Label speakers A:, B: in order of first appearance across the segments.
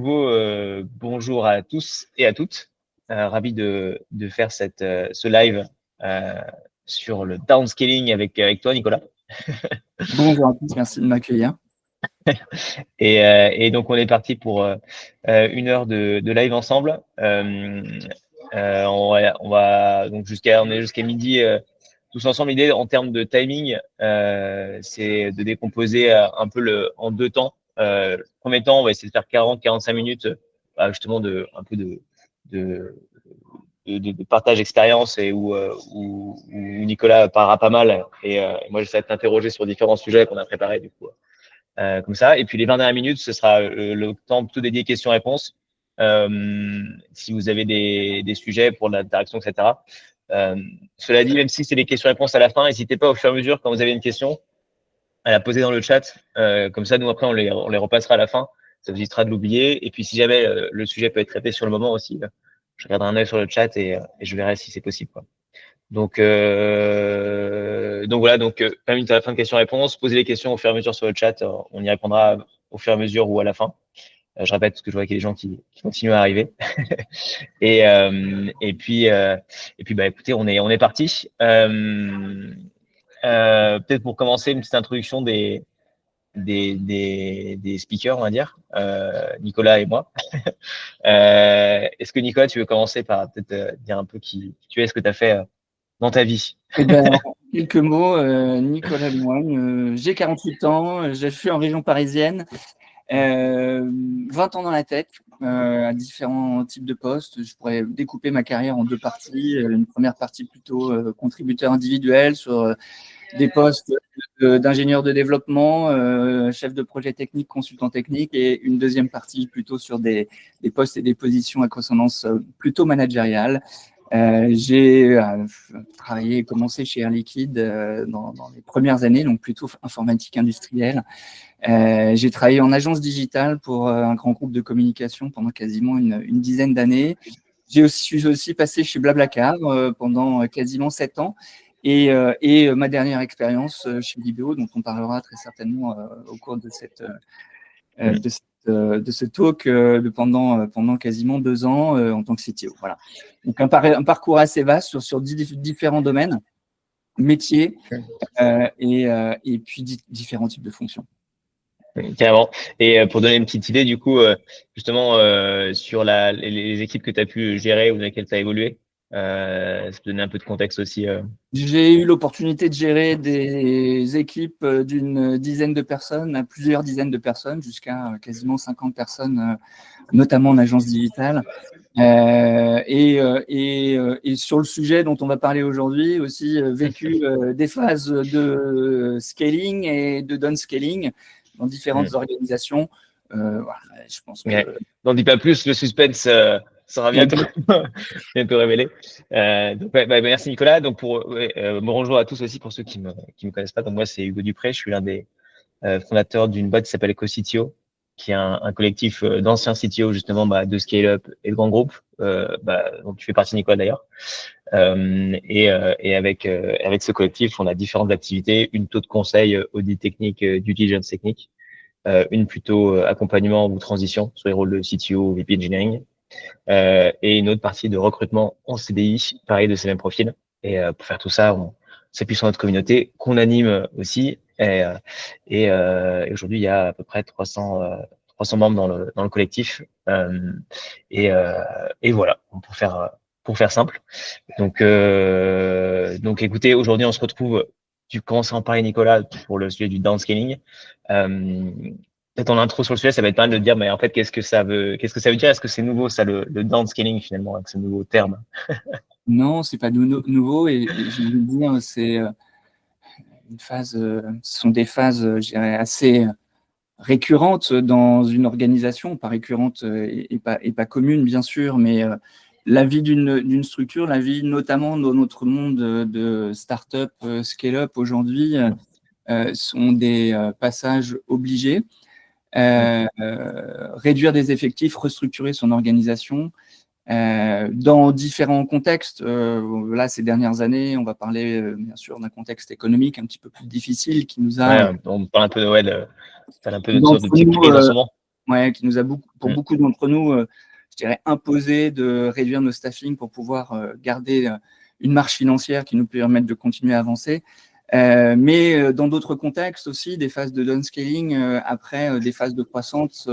A: Bonjour à tous et à toutes. Ravi de faire ce live sur le downscaling avec toi, Nicolas.
B: Bonjour à tous, merci de m'accueillir.
A: Et donc, on est parti pour 1 heure de live ensemble. On est jusqu'à midi tous ensemble. L'idée en termes de timing, c'est de décomposer un peu en 2 temps. Le premier temps, on va essayer de faire 40-45 minutes, justement un peu de partage d'expérience et où Nicolas parlera pas mal et moi j'essaie de t'interroger sur différents sujets qu'on a préparés du coup comme ça. Et puis les 20 dernières minutes, ce sera le temps plutôt dédié questions-réponses. Si vous avez des sujets pour l'interaction, etc. Cela dit, même si c'est des questions-réponses à la fin, n'hésitez pas au fur et à mesure quand vous avez une question à la poser dans le chat. Comme ça, nous après on les repassera à la fin. Ça vous évitera de l'oublier. Et puis si jamais le sujet peut être traité sur le moment aussi, je garderai un œil sur le chat et je verrai si c'est possible, quoi. Donc voilà, 20 minutes à la fin de questions-réponses. Posez les questions au fur et à mesure sur le chat. On y répondra au fur et à mesure ou à la fin. Je répète parce que je vois qu'il y a des gens qui continuent à arriver. et puis écoutez, on est parti. Peut-être pour commencer, une petite introduction des speakers, on va dire, Nicolas et moi. Est-ce que Nicolas, tu veux commencer par peut-être dire un peu qui tu es, ce que tu as fait dans ta vie?
B: Eh ben, en quelques mots, Nicolas Lemoine, j'ai 48 ans, je suis en région parisienne, 20 ans dans la tech, à différents types de postes. Je pourrais découper ma carrière en 2 parties. Une première partie plutôt contributeur individuel sur des postes d'ingénieur de développement, chef de projet technique, consultant technique, et une deuxième partie plutôt sur des postes et des positions à consonance plutôt managériale. J'ai travaillé et commencé chez Air Liquide dans les premières années, donc plutôt informatique industrielle. J'ai travaillé en agence digitale pour un grand groupe de communication pendant quasiment une dizaine d'années. Je suis aussi passé chez Blablacar pendant quasiment 7 ans. Et ma dernière expérience chez Libéo, dont on parlera très certainement au cours de ce talk pendant quasiment 2 ans en tant que CTO. Voilà. Donc un parcours assez vaste sur différents domaines, métiers et puis différents types de fonctions.
A: Carrément. Et pour donner une petite idée, du coup, justement, sur les équipes que tu as pu gérer ou dans lesquelles tu as évolué, ça peut donner un peu de contexte aussi.
B: J'ai eu l'opportunité de gérer des équipes d'une dizaine de personnes à plusieurs dizaines de personnes, jusqu'à quasiment 50 personnes, notamment en agence digitale. Et sur le sujet dont on va parler aujourd'hui, aussi vécu des phases de scaling et de downscaling dans différentes organisations. Voilà, je pense que…
A: N'en dis pas plus, le suspense sera bientôt révélé. Merci Nicolas. Donc bonjour à tous aussi pour ceux qui me connaissent pas. Donc moi c'est Hugo Dupré, je suis l'un des fondateurs d'une boîte qui s'appelle EcoCTO, qui est un collectif d'anciens CTO justement de scale-up et de grands groupes. Donc tu fais partie, Nicolas, d'ailleurs. Et avec ce collectif, on a différentes activités, une taux de conseil, audit technique, due diligence technique, une plutôt accompagnement ou transition sur les rôles de CTO, VP Engineering, et une autre partie de recrutement en CDI, pareil, de ces mêmes profils. Et pour faire tout ça, on s'appuie sur notre communauté qu'on anime aussi. Et aujourd'hui, il y a à peu près 300 membres dans le collectif. Et voilà, pour faire simple. Donc écoutez, aujourd'hui, on se retrouve. Tu commences à en parler, Nicolas, pour le sujet du downscaling. Peut-être en intro sur le sujet, ça va être pas mal de dire, mais en fait, qu'est-ce que ça veut dire? Est-ce que c'est nouveau, ça, le downscaling, finalement, avec ce nouveau terme?
B: Non, c'est pas nouveau, et j'ai envie de dire, c'est une phase, ce sont des phases, je dirais, assez récurrentes dans une organisation, pas récurrentes et pas communes, bien sûr, mais la vie d'une structure, la vie notamment dans notre monde de start-up, scale-up aujourd'hui, sont des passages obligés. Réduire des effectifs, restructurer son organisation, dans différents contextes. Là, ces dernières années, on va parler bien sûr d'un contexte économique un petit peu plus difficile qui nous a…
A: On parle un peu de, ouais, un peu de
B: D'entre
A: notre petite
B: nous,
A: crise en ce moment.
B: Ouais, qui nous a pour beaucoup d'entre nous, je dirais, imposé de réduire nos staffing pour pouvoir garder une marge financière qui nous permette de continuer à avancer. Mais dans d'autres contextes aussi, des phases de downscaling, après des phases de croissance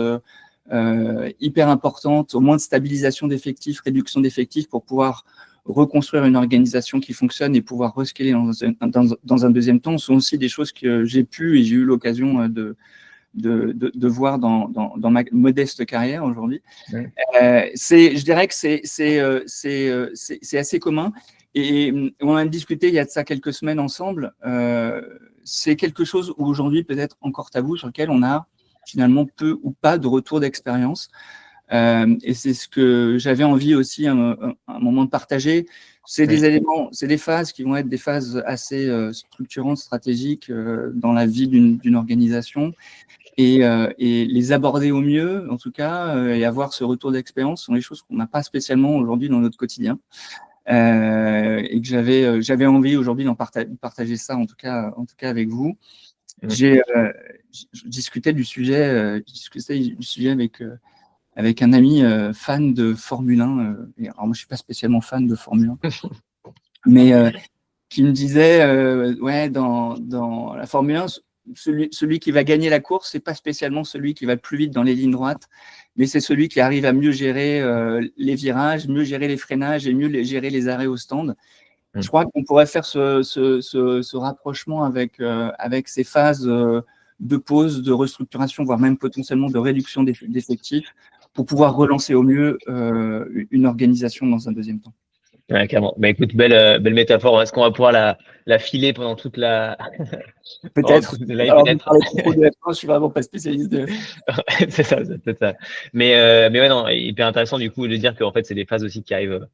B: hyper importantes, au moins de stabilisation d'effectifs, réduction d'effectifs pour pouvoir reconstruire une organisation qui fonctionne et pouvoir rescaler dans un deuxième temps, sont aussi des choses que j'ai pu et j'ai eu l'occasion de voir dans ma modeste carrière aujourd'hui. Je dirais que c'est assez commun. Et on a discuté il y a de ça quelques semaines ensemble. C'est quelque chose où aujourd'hui peut-être encore tabou, sur lequel on a finalement peu ou pas de retour d'expérience. Et c'est ce que j'avais envie aussi un moment de partager. C'est des éléments, c'est des phases qui vont être des phases assez structurantes, stratégiques dans la vie d'une organisation. Et les aborder au mieux, en tout cas, et avoir ce retour d'expérience sont les choses qu'on n'a pas spécialement aujourd'hui dans notre quotidien. Et que j'avais envie aujourd'hui d'en partager ça, en tout cas avec vous. Je discutais du sujet avec un ami fan de Formule 1. Alors moi, je suis pas spécialement fan de Formule 1, mais qui me disait, ouais, dans la Formule 1, celui qui va gagner la course, c'est pas spécialement celui qui va le plus vite dans les lignes droites, mais c'est celui qui arrive à mieux gérer les virages, mieux gérer les freinages et mieux gérer les arrêts au stand. Je crois qu'on pourrait faire ce rapprochement avec ces phases de pause, de restructuration, voire même potentiellement de réduction d'effectifs pour pouvoir relancer au mieux une organisation dans un deuxième temps.
A: Ouais, clairement. Bah, écoute, belle métaphore. Est-ce qu'on va pouvoir la filer pendant toute la.
B: Peut-être. Alors, je suis vraiment pas spécialiste de.
A: C'est ça, c'est peut-être ça. Mais ouais, non, hyper intéressant du coup de dire qu'en fait, c'est des phases aussi qui arrivent.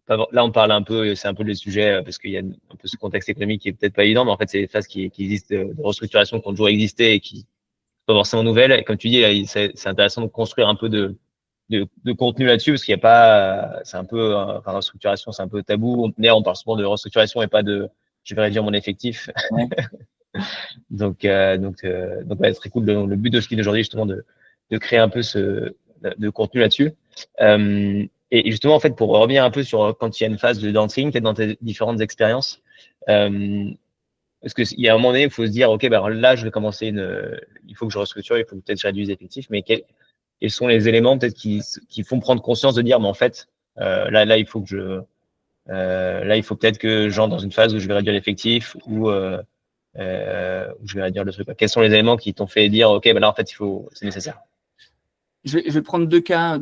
A: Là, on parle un peu, c'est un peu le sujet parce qu'il y a un peu ce contexte économique qui est peut-être pas évident, mais en fait, c'est des phases qui existent de restructuration qui ont toujours existé et qui sont pas forcément nouvelles. Et comme tu dis, c'est intéressant de construire un peu de contenu là-dessus parce qu'il n'y a pas, c'est un peu, enfin, restructuration, c'est un peu tabou. D'ailleurs, on parle souvent de restructuration et pas de, je vais réduire mon effectif. Ouais. donc, ouais, c'est très cool. Le but de ce qu'il est aujourd'hui, justement, de créer un peu de contenu là-dessus. Et justement, en fait, pour revenir un peu sur quand il y a une phase de dancing, peut-être dans tes différentes expériences, parce qu'il y a un moment donné, il faut se dire, OK, ben là, je vais commencer il faut que je restructure, il faut peut-être que je réduise les effectifs, mais quels sont les éléments peut-être qui font prendre conscience de dire, mais en fait, là, il faut que là, il faut peut-être que j'entre dans une phase où je vais réduire l'effectif ou où je vais réduire le truc. Quels sont les éléments qui t'ont fait dire, OK, ben là, en fait, c'est nécessaire?
B: Je vais prendre deux cas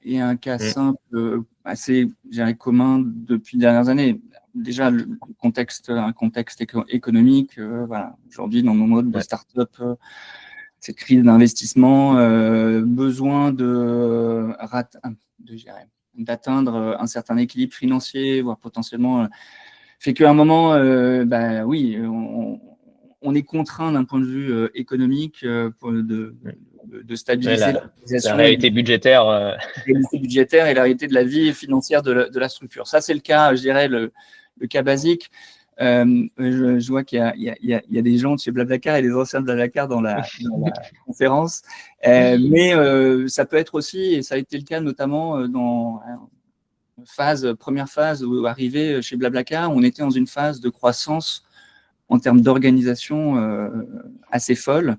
B: et un cas simple, assez, je dirais, commun depuis les dernières années. Déjà, un contexte économique. Voilà. Aujourd'hui, dans nos modes de start-up, cette crise d'investissement, besoin d'atteindre un certain équilibre financier, voire potentiellement, fait qu'à un moment, oui, on est contraint d'un point de vue économique de stabiliser
A: la réalité budgétaire.
B: La réalité budgétaire et la réalité de la vie financière de la structure. Ça, c'est le cas, je dirais, le cas basique. Je vois qu'il y a des gens de chez Blablacar et des anciens de Blablacar dans la conférence. Mais ça peut être aussi, et ça a été le cas notamment dans première phase où arrivé chez Blablacar, on était dans une phase de croissance en termes d'organisation assez folle,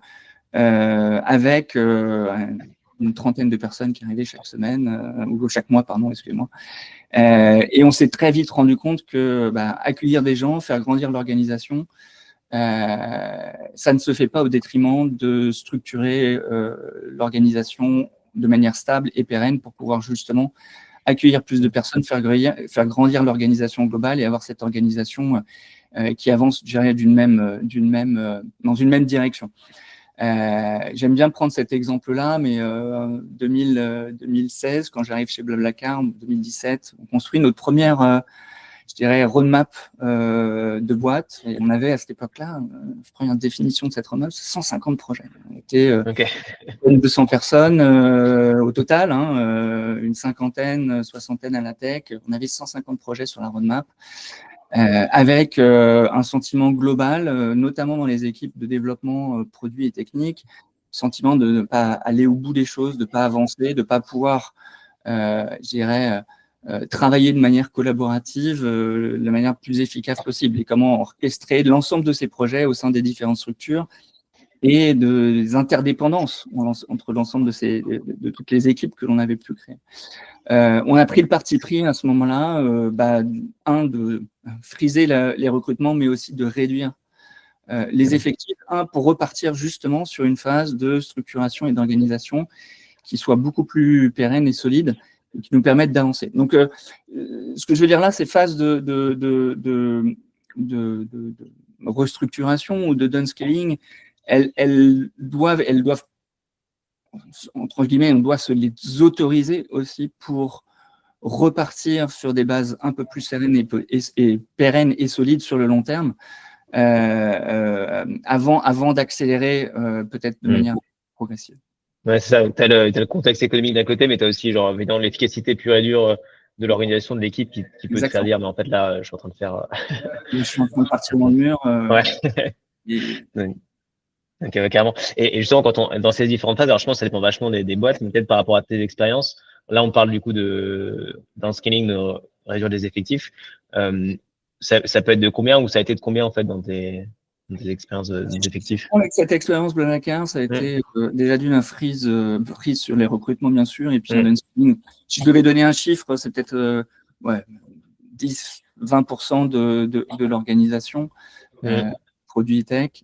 B: avec une trentaine de personnes qui arrivaient chaque semaine, ou chaque mois, pardon, excusez-moi. Et on s'est très vite rendu compte que accueillir des gens, faire grandir l'organisation, ça ne se fait pas au détriment de structurer l'organisation de manière stable et pérenne pour pouvoir justement accueillir plus de personnes, faire grandir l'organisation globale et avoir cette organisation qui avance, je dirais, dans une même direction. J'aime bien prendre cet exemple-là, mais 2016, quand j'arrive chez Blablacar, en 2017, on construit notre première, je dirais, roadmap de boîte. Et on avait à cette époque-là, je prends une définition de cette roadmap, 150 projets. On était 200 personnes au total, une cinquantaine, soixantaine à la tech. On avait 150 projets sur la roadmap. Avec un sentiment global, notamment dans les équipes de développement produits et techniques, sentiment de ne pas aller au bout des choses, de ne pas avancer, de ne pas pouvoir, je dirais, travailler de manière collaborative, de la manière plus efficace possible, et comment orchestrer l'ensemble de ces projets au sein des différentes structures et des interdépendances entre l'ensemble de toutes les équipes que l'on avait pu créer. On a pris le parti pris à ce moment-là, de friser les recrutements, mais aussi de réduire les effectifs, pour repartir justement sur une phase de structuration et d'organisation qui soit beaucoup plus pérenne et solide, et qui nous permette d'avancer. Donc, ce que je veux dire là, ces phases de restructuration ou de downscaling, elles doivent, entre guillemets, on doit se les autoriser aussi pour repartir sur des bases un peu plus sereines et pérennes et solides sur le long terme, avant d'accélérer peut-être de manière progressive.
A: Ouais, c'est ça. T'as le contexte économique d'un côté, mais t'as aussi, genre, évidemment, l'efficacité pure et dure de l'organisation de l'équipe qui peut te faire dire, mais en fait, là, je suis en train de faire.
B: Je suis en train de partir dans le mur.
A: Ouais. Ok, ouais, carrément. Et justement, dans ces différentes phases, alors je pense que ça dépend vachement des boîtes, mais peut-être par rapport à tes expériences. Là, on parle du coup d'un scaling, de réduire des effectifs. Ça peut être de combien, ou ça a été de combien en fait dans tes expériences d'effectifs?
B: Avec cette expérience Blablacar, ça a été déjà d'une freeze sur les recrutements, bien sûr, et puis un downscaling. Si je devais donner un chiffre, c'est peut-être 10-20% de l'organisation produit tech.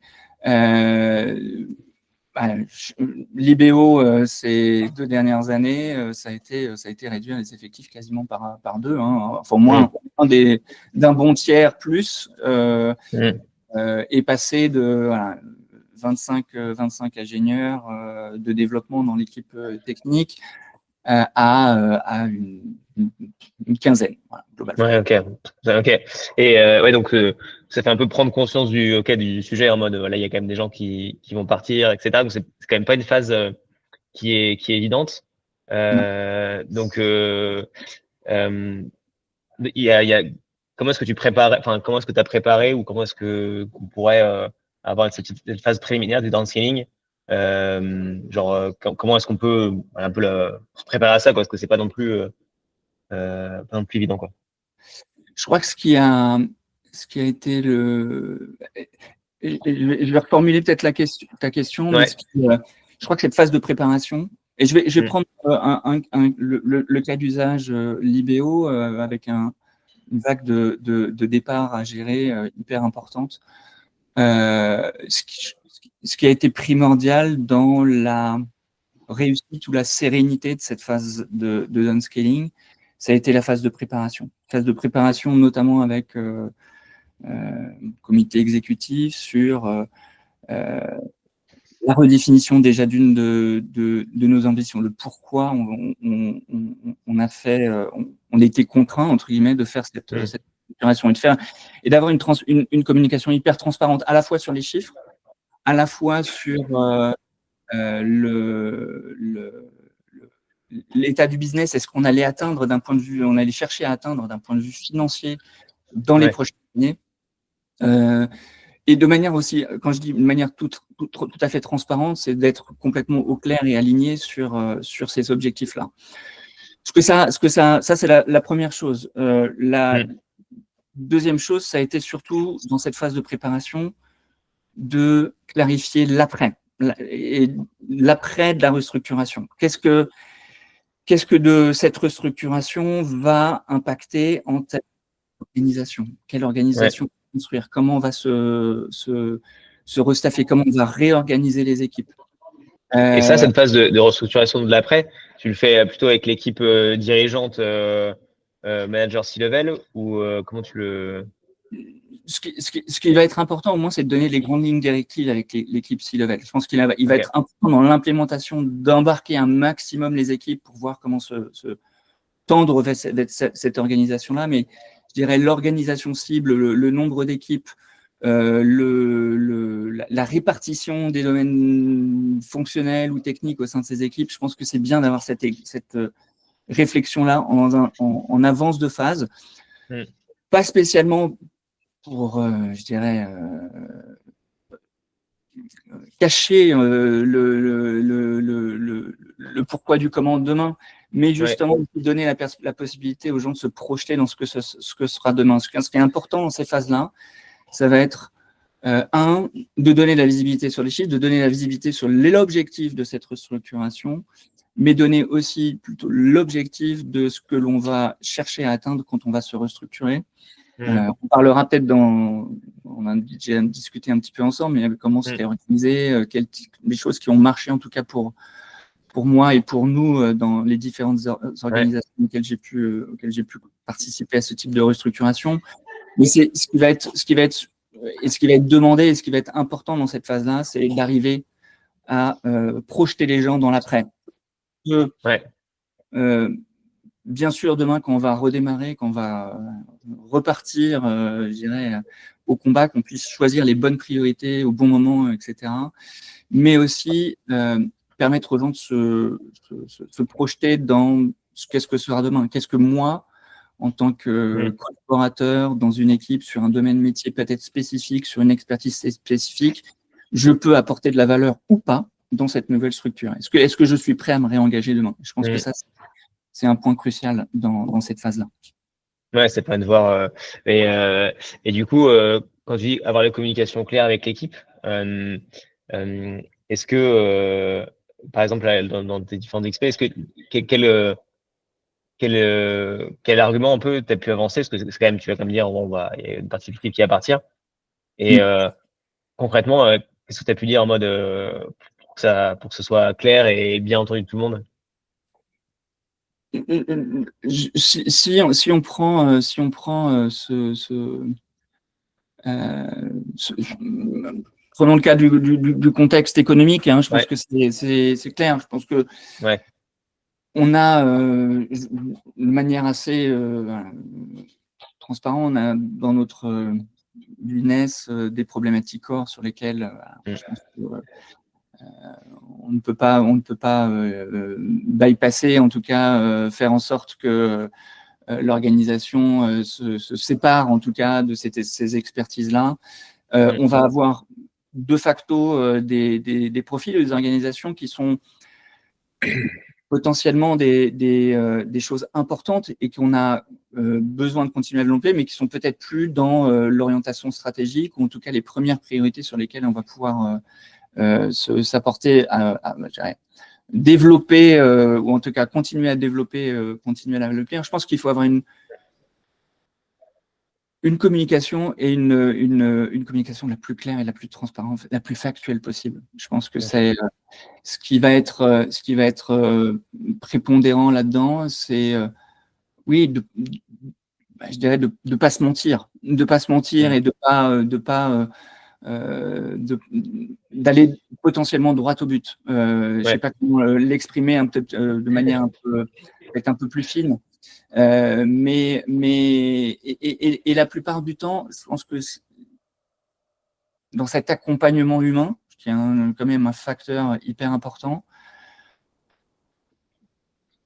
B: L'IBO, ces 2 dernières années, ça a été réduire les effectifs quasiment par 2, enfin moins d'un bon tiers plus, et passer de 25 ingénieurs de développement dans l'équipe technique à une quinzaine, voilà, globalement.
A: Ouais, ok. Et ouais, donc ça fait un peu prendre conscience du sujet en mode, là, il y a quand même des gens qui vont partir, etc. Donc c'est quand même pas une phase qui est évidente. Donc il y a comment est-ce que tu prépares, enfin comment est-ce que tu as préparé, ou comment est-ce que qu'on pourrait avoir cette phase préliminaire du downscaling, comment est-ce qu'on peut un peu se préparer à ça, quoi, parce que c'est pas non plus évident, quoi.
B: Je crois que ce qui a été je vais reformuler peut-être ta question, mais je crois que cette phase de préparation, et je vais prendre le cas d'usage l'IBO, avec une vague de départ à gérer hyper importante. Ce qui a été primordial dans la réussite ou la sérénité de cette phase de downscaling, ça a été la phase de préparation. Phase de préparation notamment avec comité exécutif sur la redéfinition déjà de nos ambitions, le pourquoi on a fait, on était contraint entre guillemets de faire cette opération et d'avoir une communication hyper transparente, à la fois sur les chiffres, à la fois sur l'état du business. Est-ce qu'on allait atteindre d'un point de vue, on allait chercher à atteindre d'un point de vue financier dans les prochaines années. Et de manière aussi, quand je dis de manière tout à fait transparente, c'est d'être complètement au clair et aligné sur ces objectifs-là. Ça c'est la première chose. La deuxième chose, ça a été surtout dans cette phase de préparation de clarifier l'après de la restructuration. Qu'est-ce que de cette restructuration va impacter en termes d'organisation? Quelle organisation construire? Comment on va se restaffer? Comment on va réorganiser les équipes?
A: Et ça, cette phase de restructuration de l'après, tu le fais plutôt avec l'équipe dirigeante, manager C-level, ou comment tu le...
B: Ce qui va être important, au moins, c'est de donner les grandes lignes directives avec l'équipe C-level. Je pense qu'il va être important dans l'implémentation d'embarquer un maximum les équipes pour voir comment se tendre vers cette organisation-là. Mais je dirais l'organisation cible, le nombre d'équipes, la répartition des domaines fonctionnels ou techniques au sein de ces équipes, je pense que c'est bien d'avoir cette réflexion-là en avance de phase. Pas spécialement pour, je dirais, cacher le pourquoi du comment demain, mais justement donner la possibilité aux gens de se projeter dans ce que sera demain. Ce qui est important dans ces phases-là, ça va être de donner la visibilité sur les chiffres, de donner la visibilité sur l'objectif de cette restructuration, mais donner aussi plutôt l'objectif de ce que l'on va chercher à atteindre quand on va se restructurer. On parlera peut-être on a déjà discuté un petit peu ensemble, mais comment se réorganiser, les choses qui ont marché en tout cas pour moi et pour nous dans les différentes organisations auxquelles j'ai pu participer à ce type de restructuration. Mais c'est ce qui va être demandé et ce qui va être important dans cette phase-là, c'est d'arriver à projeter les gens dans l'après. Bien sûr, demain, quand on va redémarrer, quand on va repartir, je dirais, au combat, qu'on puisse choisir les bonnes priorités au bon moment, etc. Mais aussi permettre aux gens de se projeter dans qu'est-ce que sera demain. Qu'est-ce que moi, en tant que collaborateur dans une équipe sur un domaine métier peut-être spécifique, sur une expertise spécifique, je peux apporter de la valeur ou pas dans cette nouvelle structure. Est-ce que je suis prêt à me réengager demain? Je pense que ça, c'est un point crucial dans cette phase-là.
A: Ouais, c'est pas de voir. Et du coup, quand tu dis avoir la communication claire avec l'équipe, est-ce que, par exemple, là, dans tes différentes expériences, quel argument un peu tu as pu avancer? Parce que c'est quand même, tu vas quand même dire, bon, bah, il y a une partie de l'équipe qui va partir. Et concrètement, qu'est-ce que tu as pu dire en mode pour que ce soit clair et bien entendu de tout le monde?
B: Si on prend prenons le cas du contexte économique, je pense que c'est clair. Je pense que on a de manière assez transparente, on a dans notre business des problématiques corps sur lesquelles je pense que, on ne peut pas bypasser, en tout cas faire en sorte que l'organisation se sépare en tout cas de ces expertises-là. On va avoir de facto des profils des organisations qui sont potentiellement des choses importantes et qu'on a besoin de continuer à développer, mais qui sont peut-être plus dans l'orientation stratégique ou en tout cas les premières priorités sur lesquelles on va pouvoir s'apporter à développer ou en tout cas continuer à développer. Je pense qu'il faut avoir une communication et une communication la plus claire et la plus transparente, la plus factuelle possible. Je pense que c'est ce qui va être prépondérant là-dedans, c'est oui, je dirais de pas se mentir, et d'aller potentiellement droit au but. Je sais pas comment l'exprimer de manière peut-être un peu plus fine. Mais la plupart du temps, je pense que dans cet accompagnement humain, qui est quand même un facteur hyper important,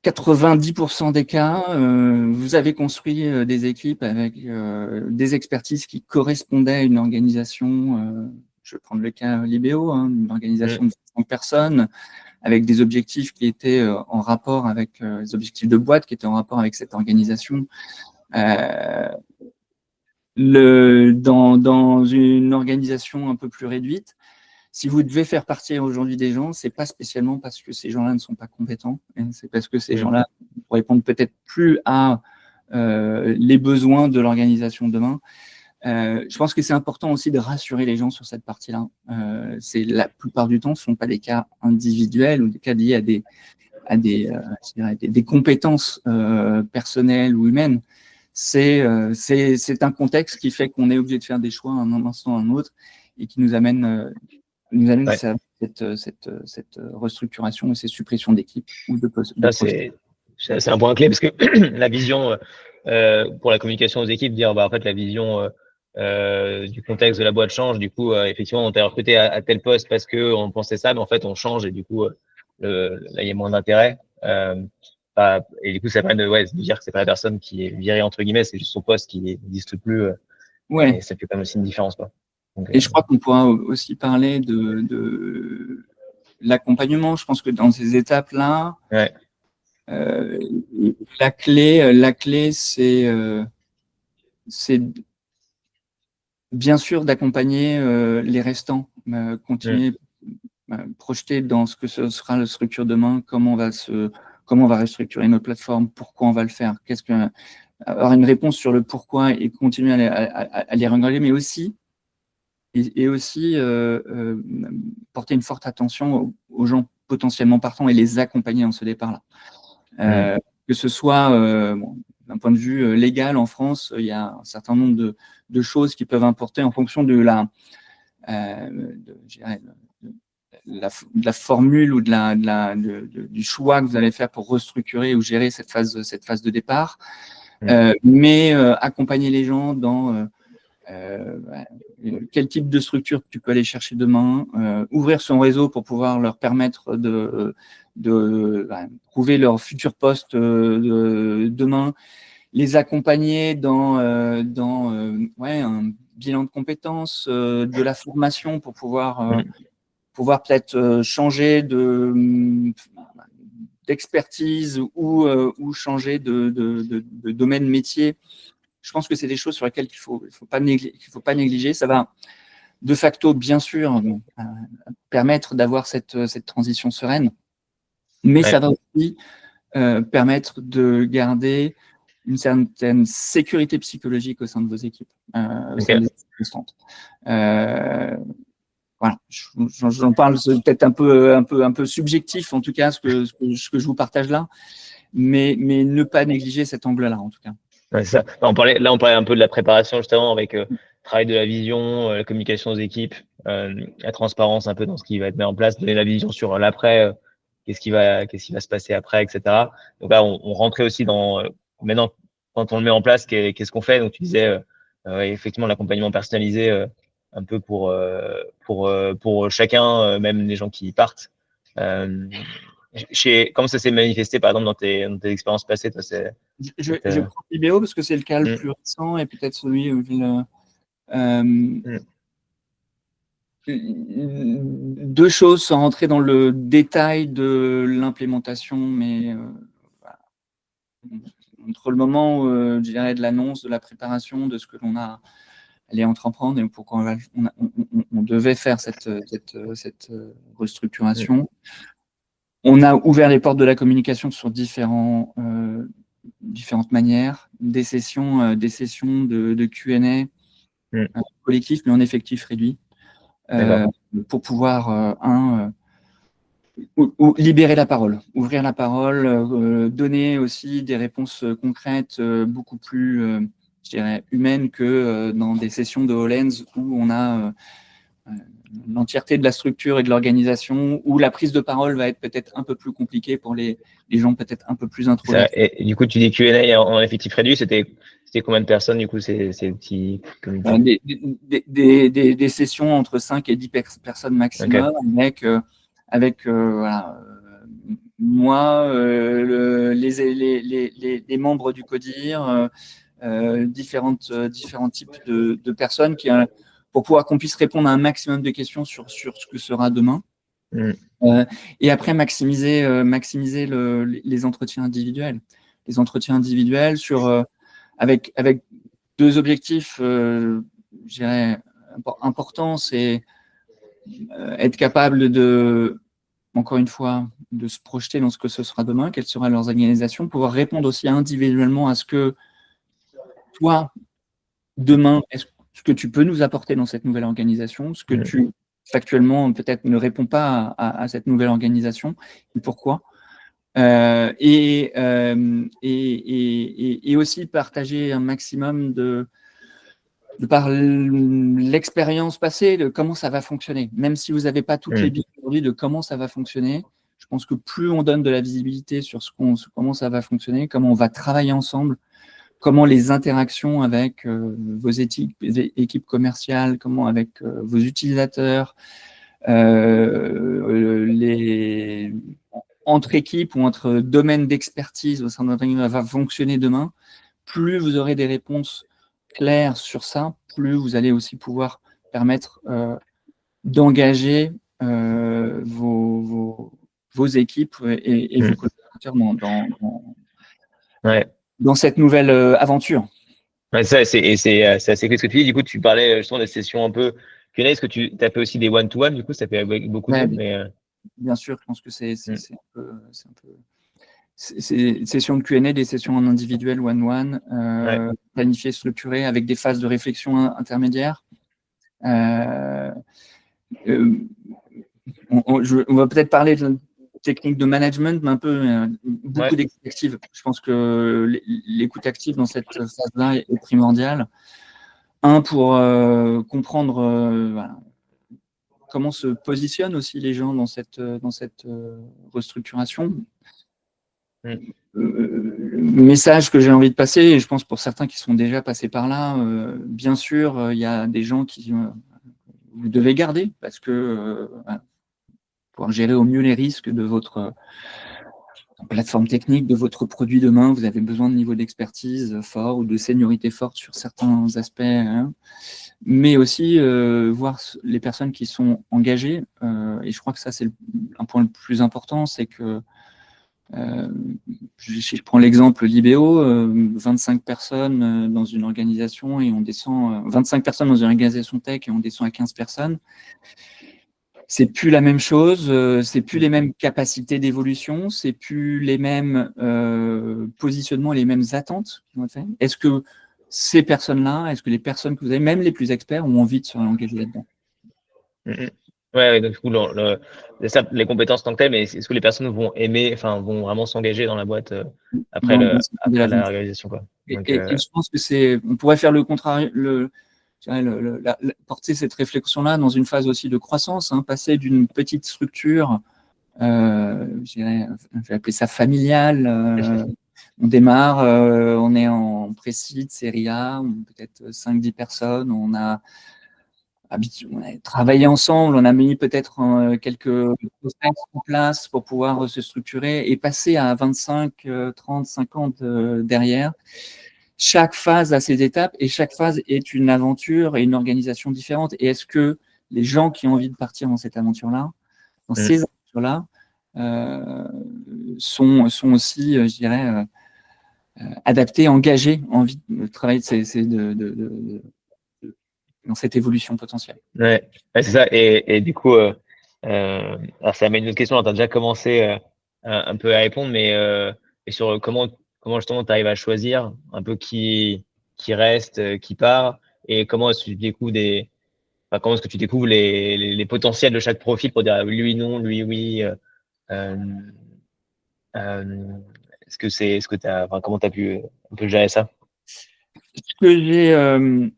B: 90% des cas, vous avez construit des équipes avec des expertises qui correspondaient à une organisation. Je vais prendre le cas Libéo, une organisation de 5 personnes, avec des objectifs qui étaient en rapport avec les objectifs de boîte, qui étaient en rapport avec cette organisation. Dans une organisation un peu plus réduite, si vous devez faire partir aujourd'hui des gens, c'est pas spécialement parce que ces gens-là ne sont pas compétents, c'est parce que ces gens-là répondent peut-être plus à les besoins de l'organisation demain. Je pense que c'est important aussi de rassurer les gens sur cette partie-là. C'est la plupart du temps, ce ne sont pas des cas individuels ou des cas liés à des compétences personnelles ou humaines. C'est un contexte qui fait qu'on est obligé de faire des choix à un instant ou à un autre et qui nous amène cette restructuration et ces suppressions d'équipes ou de postes.
A: C'est un point clé parce que la vision pour la communication aux équipes, dire en fait la vision du contexte de la boîte change. Du coup, effectivement, on t'a recruté à tel poste parce que on pensait ça, mais en fait, on change et du coup, là, il y a moins d'intérêt. Et du coup, ça permet de dire que c'est pas la personne qui est virée entre guillemets, c'est juste son poste qui n'existe plus. Et ça fait quand même aussi une différence, quoi. Donc,
B: Et je crois qu'on pourra aussi parler de l'accompagnement. Je pense que dans ces étapes-là,
A: ouais.
B: la clé, c'est bien sûr d'accompagner les restants, continuer, projeter dans ce que ce sera la structure demain, comment on va restructurer nos plateformes, pourquoi on va le faire, avoir une réponse sur le pourquoi et continuer à les regarder, mais aussi porter une forte attention aux gens potentiellement partants et les accompagner dans ce départ-là. Que ce soit d'un point de vue légal en France, il y a un certain nombre de choses qui peuvent importer en fonction de la formule ou du choix que vous allez faire pour restructurer ou gérer cette phase de départ. Mais accompagner les gens dans quel type de structure tu peux aller chercher demain, ouvrir son réseau pour pouvoir leur permettre de trouver leur futur poste demain, les accompagner dans un bilan de compétences, de la formation pour pouvoir peut-être changer d'expertise ou changer de domaine métier. Je pense que c'est des choses sur lesquelles il faut pas négliger. Ça va de facto, bien sûr, permettre d'avoir cette transition sereine, mais ça va aussi permettre de garder une certaine sécurité psychologique au sein de vos équipes, au sein des équipes restantes. Voilà, j'en parle, c'est peut-être un peu subjectif, en tout cas, ce que je vous partage là, mais ne pas négliger cet angle-là, en tout cas.
A: Ouais, ça. On parlait un peu de la préparation justement avec le travail de la vision, la communication aux équipes, la transparence un peu dans ce qui va être mis en place, donner la vision sur l'après, qu'est-ce qui va se passer après, etc. Donc là, on rentrait aussi dans maintenant quand on le met en place, qu'est-ce qu'on fait. Donc tu disais effectivement l'accompagnement personnalisé un peu pour chacun, même les gens qui partent. Comment ça s'est manifesté par exemple dans tes expériences passées, toi,
B: je prends Libéo parce que c'est le cas le plus récent et peut-être celui où deux choses sans rentrer dans le détail de l'implémentation, mais entre le moment je dirais de l'annonce, de la préparation, de ce que l'on a allé entreprendre et pourquoi on devait faire cette restructuration. On a ouvert les portes de la communication sur différentes manières, des sessions de Q&A collectif, mais en effectif réduit, pour pouvoir libérer la parole, ouvrir la parole, donner aussi des réponses concrètes beaucoup plus, je dirais, humaines que dans des sessions de HoloLens où on a l'entièreté de la structure et de l'organisation, où la prise de parole va être peut-être un peu plus compliquée pour les gens peut-être un peu plus introvertis.
A: Et du coup, tu dis Q&A en effectif réduit, c'était combien de personnes du coup ces petits comités?
B: Des sessions entre 5 et 10 personnes maximum, avec moi, les membres du CODIR, différents types de personnes pour pouvoir qu'on puisse répondre à un maximum de questions sur ce que sera demain. Et après, maximiser les entretiens individuels. Les entretiens individuels avec deux objectifs, je dirais, importants, c'est être capable encore une fois, de se projeter dans ce que ce sera demain, quelles seront leurs organisations, pouvoir répondre aussi individuellement à ce que toi, demain, est-ce que tu peux nous apporter dans cette nouvelle organisation, ce que tu factuellement peut-être ne réponds pas à cette nouvelle organisation, et pourquoi. Et aussi partager un maximum de par l'expérience passée, de comment ça va fonctionner. Même si vous n'avez pas toutes les billes aujourd'hui de comment ça va fonctionner, je pense que plus on donne de la visibilité sur comment ça va fonctionner, comment on va travailler ensemble, comment les interactions avec vos équipes commerciales, comment avec vos utilisateurs, entre équipes ou entre domaines d'expertise au sein de votre équipe va fonctionner demain, plus vous aurez des réponses claires sur ça, plus vous allez aussi pouvoir permettre d'engager vos équipes et vos collaborateurs dans cette nouvelle aventure.
A: Ouais, c'est assez cool ce que tu dis. Du coup, tu parlais justement des sessions un peu Q&A. Est-ce que tu as fait aussi des one-to-one? Du coup, ça fait avec beaucoup de monde. Mais
B: bien sûr, je pense que c'est un peu sessions de Q&A, des sessions en individuel, one-one, planifiées, structurées, avec des phases de réflexion intermédiaires. On va peut-être parler de technique de management, mais un peu beaucoup d'écoute active. Je pense que l'écoute active dans cette phase-là est primordiale. Pour comprendre voilà, comment se positionnent aussi les gens dans cette restructuration. Message que j'ai envie de passer, et je pense pour certains qui sont déjà passés par là, bien sûr, il y a des gens qui vous devez garder parce que pour gérer au mieux les risques de votre plateforme technique, de votre produit demain, vous avez besoin de niveau d'expertise fort ou de seniorité forte sur certains aspects, hein. Mais aussi voir les personnes qui sont engagées, et je crois que ça c'est un point le plus important, c'est que je prends l'exemple Libéo, 25 personnes dans une organisation et on descend, 25 personnes dans une organisation tech et on descend à 15 personnes. C'est plus la même chose, c'est plus les mêmes capacités d'évolution, c'est plus les mêmes positionnements et les mêmes attentes qui vont être faites. Est-ce que ces personnes-là, est-ce que les personnes que vous avez, même les plus experts, ont envie de se réengager là-dedans?
A: Ouais, donc du coup, les compétences tant que telles, mais est-ce que les personnes vont aimer, enfin, vont vraiment s'engager dans la boîte après la réalisation, quoi. Donc,
B: et je pense que on pourrait faire le contraire, porter cette réflexion-là dans une phase aussi de croissance, hein, passer d'une petite structure, je vais appeler ça familiale. On démarre, on est en pré-seed, série A, peut-être 5-10 personnes, on a travaillé ensemble, on a mis peut-être quelques process en place pour pouvoir se structurer et passer à 25, 30, 50 derrière. Chaque phase a ses étapes et chaque phase est une aventure et une organisation différente. Et est-ce que les gens qui ont envie de partir dans cette aventure-là, dans ces aventures-là, sont aussi, je dirais, adaptés, engagés, envie de travailler dans cette évolution potentielle?
A: Ouais, c'est ça. Et du coup, alors ça amène une autre question. Tu as déjà commencé un peu à répondre, mais et sur comment justement tu arrives à choisir un peu qui reste, qui part, et comment est-ce que tu découvres comment est-ce que tu découvres les potentiels de chaque profil pour dire lui non, lui oui. Euh, euh, comment tu as pu un peu gérer ça?
B: Je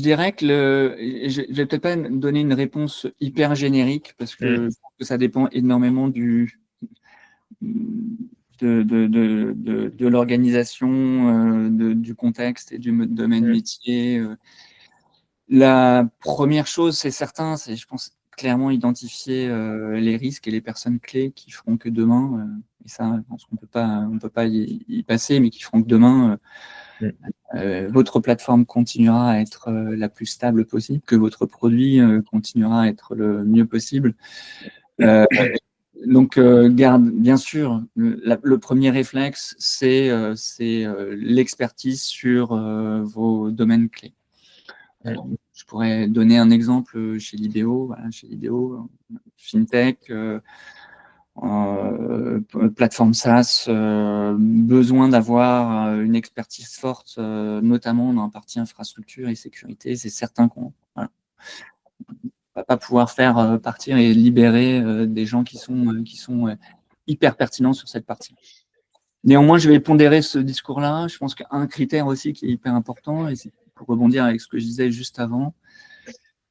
B: dirais que je vais peut-être pas donner une réponse hyper générique parce que je pense que ça dépend énormément de l'organisation, du contexte et du domaine métier. La première chose, c'est certain, c'est, je pense, clairement identifier les risques et les personnes clés qui feront que demain, et ça, je pense qu'on peut pas y passer, mais qui feront que demain, votre plateforme continuera à être la plus stable possible, que votre produit continuera à être le mieux possible. Donc, bien sûr, le premier réflexe, c'est l'expertise sur vos domaines clés. Je pourrais donner un exemple chez Libéo. Voilà, chez Libéo, FinTech, plateforme SaaS, besoin d'avoir une expertise forte, notamment dans la partie infrastructure et sécurité. C'est certain qu'on ne va pas pouvoir faire partir et libérer des gens qui sont hyper pertinents sur cette partie. Néanmoins, je vais pondérer ce discours-là. Je pense qu'un critère aussi qui est hyper important, et c'est pour rebondir avec ce que je disais juste avant,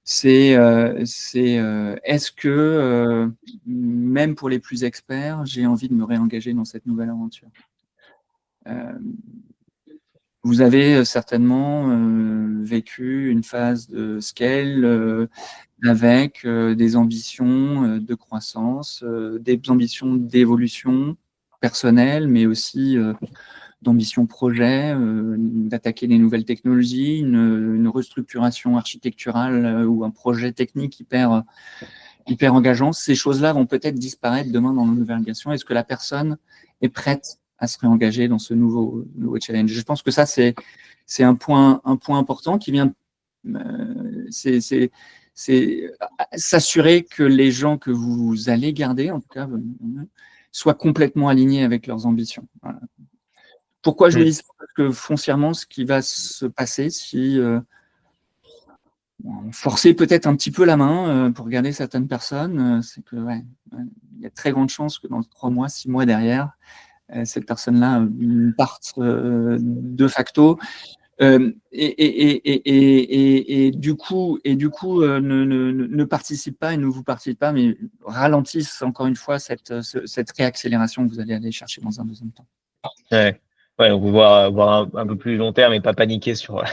B: c'est est-ce que, même pour les plus experts, j'ai envie de me réengager dans cette nouvelle aventure? Vous avez certainement vécu une phase de scale avec des ambitions de croissance, des ambitions d'évolution personnelle, mais aussi d'ambition projet, d'attaquer les nouvelles technologies, une restructuration architecturale ou un projet technique hyper engageant. Ces choses-là vont peut-être disparaître demain dans nos nouvelles versions. Est-ce que la personne est prête à se réengager dans ce nouveau challenge? Je pense que ça, c'est un point important qui vient. C'est s'assurer que les gens que vous allez garder, en tout cas, soient complètement alignés avec leurs ambitions. Voilà. Pourquoi je vous dis ça? Parce que foncièrement, ce qui va se passer si on forçait peut-être un petit peu la main pour garder certaines personnes, c'est que il y a très grande chance que dans 3 mois, 6 mois derrière, cette personne-là parte de facto. Et du coup, ne participe pas et ne vous participe pas, mais ralentissent encore une fois cette réaccélération que vous allez aller chercher dans un deuxième temps.
A: Ouais, on peut voir un peu plus long terme et pas paniquer sur.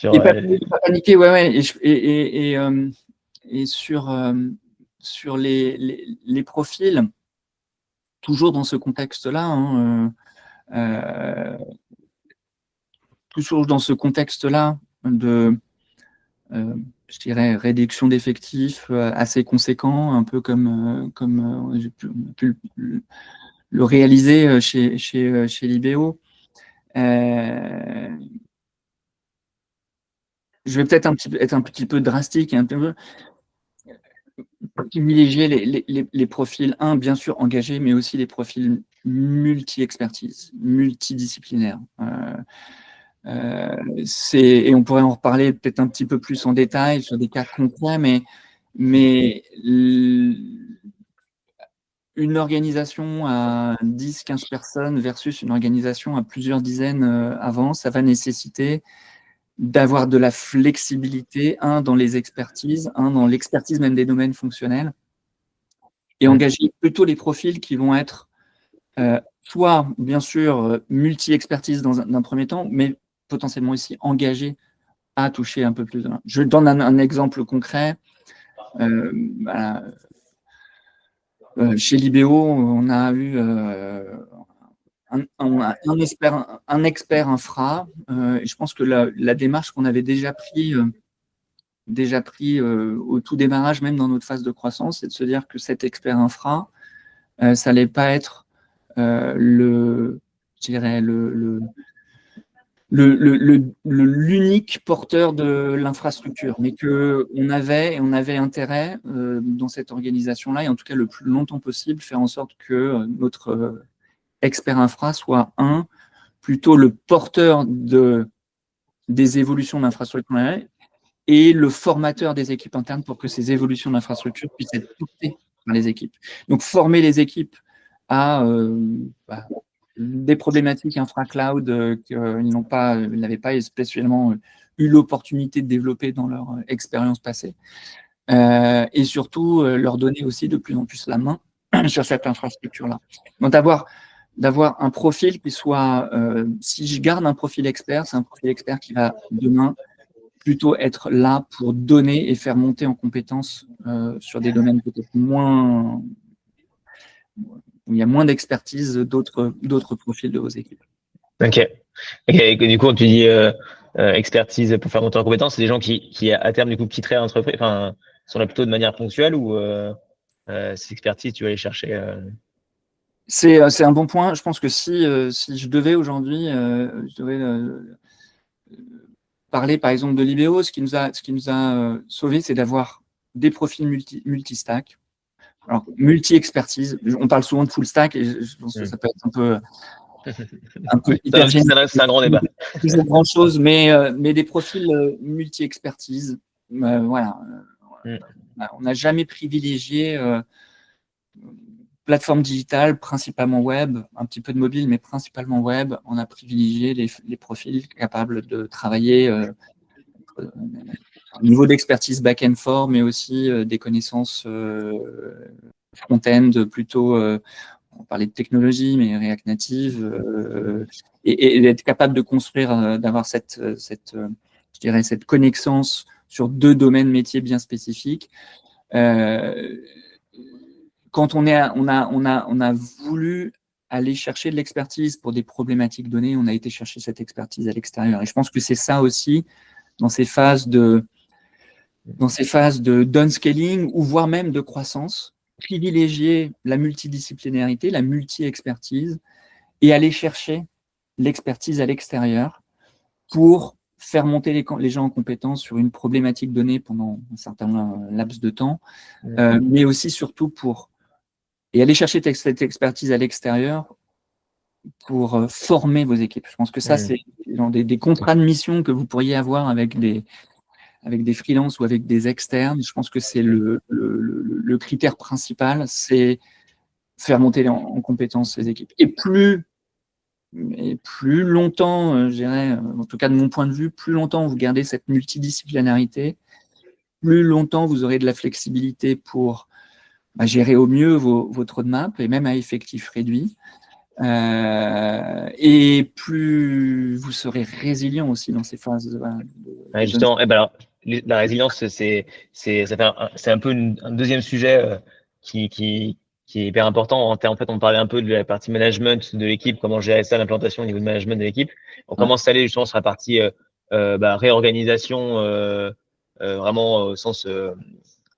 B: Et pas paniquer, ouais. Et sur les profils, toujours dans ce contexte-là, toujours dans ce contexte-là de, je dirais, réduction d'effectifs assez conséquent, un peu comme j'ai pu le réaliser chez Libéo. Je vais peut-être être un petit peu drastique et un peu privilégier les profils, bien sûr engagés, mais aussi les profils multi-expertise, multidisciplinaires. Et on pourrait en reparler peut-être un petit peu plus en détail sur des cas concrets, mais une organisation à 10-15 personnes versus une organisation à plusieurs dizaines avant, ça va nécessiter d'avoir de la flexibilité, dans les expertises, dans l'expertise même des domaines fonctionnels, et engager plutôt les profils qui vont être soit, bien sûr, multi-expertise d'un premier temps, mais potentiellement aussi engagés à toucher un peu plus. Je donne un exemple concret. Chez Libéo, on a eu un expert infra. Et je pense que la démarche qu'on avait déjà pris au tout démarrage, même dans notre phase de croissance, c'est de se dire que cet expert infra, ça n'allait pas être l'unique porteur de l'infrastructure, mais qu'on avait intérêt dans cette organisation-là, et en tout cas le plus longtemps possible, faire en sorte que notre expert infra soit plutôt le porteur des évolutions d'infrastructure et le formateur des équipes internes pour que ces évolutions d'infrastructure puissent être portées par les équipes. Donc former les équipes à des problématiques infra-cloud qu'ils n'avaient pas spécialement eu l'opportunité de développer dans leur expérience passée. Et surtout, leur donner aussi de plus en plus la main sur cette infrastructure-là. Donc, d'avoir un profil qui soit, si je garde un profil expert, c'est un profil expert qui va demain plutôt être là pour donner et faire monter en compétences sur des domaines peut-être moins, où il y a moins d'expertise d'autres profils de vos équipes.
A: Ok. Et du coup, tu dis expertise pour faire monter en compétences, c'est des gens qui à terme du coup quitteraient l'entreprise, enfin, sont là plutôt de manière ponctuelle, ou cette expertise, tu vas aller chercher
B: C'est un bon point. Je pense que si je devais aujourd'hui, parler par exemple de Libéo, ce qui nous a sauvés, c'est d'avoir des profils multi-stack. Alors, multi-expertise. On parle souvent de full stack et je pense que ça peut être un peu hyper général.
A: C'est un grand débat.
B: C'est grand chose, mais des profils multi-expertise. Voilà. On n'a jamais privilégié plateforme digitale, principalement web, un petit peu de mobile, mais principalement web. On a privilégié les profils capables de travailler au niveau d'expertise back-end fort, mais aussi des connaissances front-end plutôt, on parlait de technologie, mais React Native, et d'être capable de construire, d'avoir cette connaissance sur 2 domaines métiers bien spécifiques. Quand on a voulu aller chercher de l'expertise pour des problématiques données, on a été chercher cette expertise à l'extérieur. Et je pense que c'est ça aussi, dans ces phases de downscaling ou voire même de croissance, privilégier la multidisciplinarité, la multi-expertise et aller chercher l'expertise à l'extérieur pour faire monter les gens en compétence sur une problématique donnée pendant un certain laps de temps, mais aussi surtout et aller chercher cette expertise à l'extérieur pour former vos équipes. Je pense que ça, c'est des contrats de mission que vous pourriez avoir avec des freelances ou avec des externes. Je pense que c'est le critère principal, c'est faire monter en compétence ces équipes. Et plus longtemps, je dirais, en tout cas de mon point de vue, plus longtemps vous gardez cette multidisciplinarité, plus longtemps vous aurez de la flexibilité pour gérer au mieux votre roadmap, et même à effectif réduit. Et plus vous serez résilient aussi dans ces phases.
A: Justement, alors, la résilience, c'est un peu un deuxième sujet qui est hyper important. En fait, on parlait un peu de la partie management de l'équipe, comment gérer ça, l'implantation au niveau de management de l'équipe. On commence à aller justement sur la partie réorganisation, vraiment au sens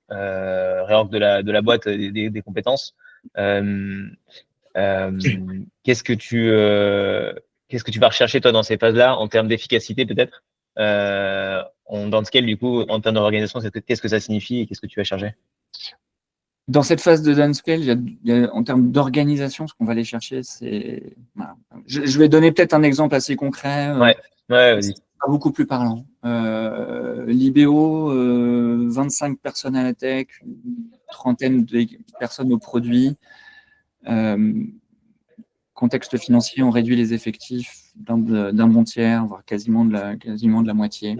A: réorg de la boîte des compétences. Qu'est-ce que tu vas rechercher toi dans ces phases-là en termes d'efficacité peut-être dans ce du coup en termes d'organisation, qu'est-ce que ça signifie et qu'est-ce que tu vas chercher?
B: Dans cette phase de downscale, en termes d'organisation, ce qu'on va aller chercher, c'est. Voilà. Je vais donner peut-être un exemple assez concret.
A: Vas-y.
B: Beaucoup plus parlant. Libéo, 25 personnes à la tech, une trentaine de personnes au produit. Contexte financier, on réduit les effectifs d'un bon tiers, voire quasiment de la moitié.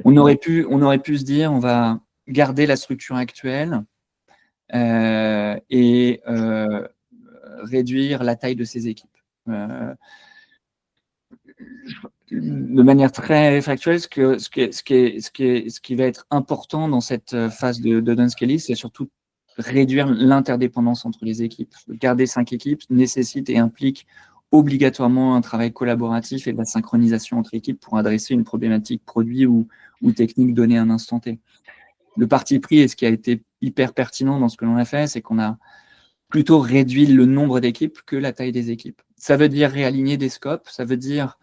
B: On aurait pu se dire, on va garder la structure actuelle et réduire la taille de ces équipes. De manière très factuelle, ce qui va être important dans cette phase de downscaling, c'est surtout réduire l'interdépendance entre les équipes. Garder 5 équipes nécessite et implique obligatoirement un travail collaboratif et de la synchronisation entre équipes pour adresser une problématique produit ou technique donnée à un instant T. Le parti pris et ce qui a été hyper pertinent dans ce que l'on a fait, c'est qu'on a plutôt réduit le nombre d'équipes que la taille des équipes. Ça veut dire réaligner des scopes, ça veut dire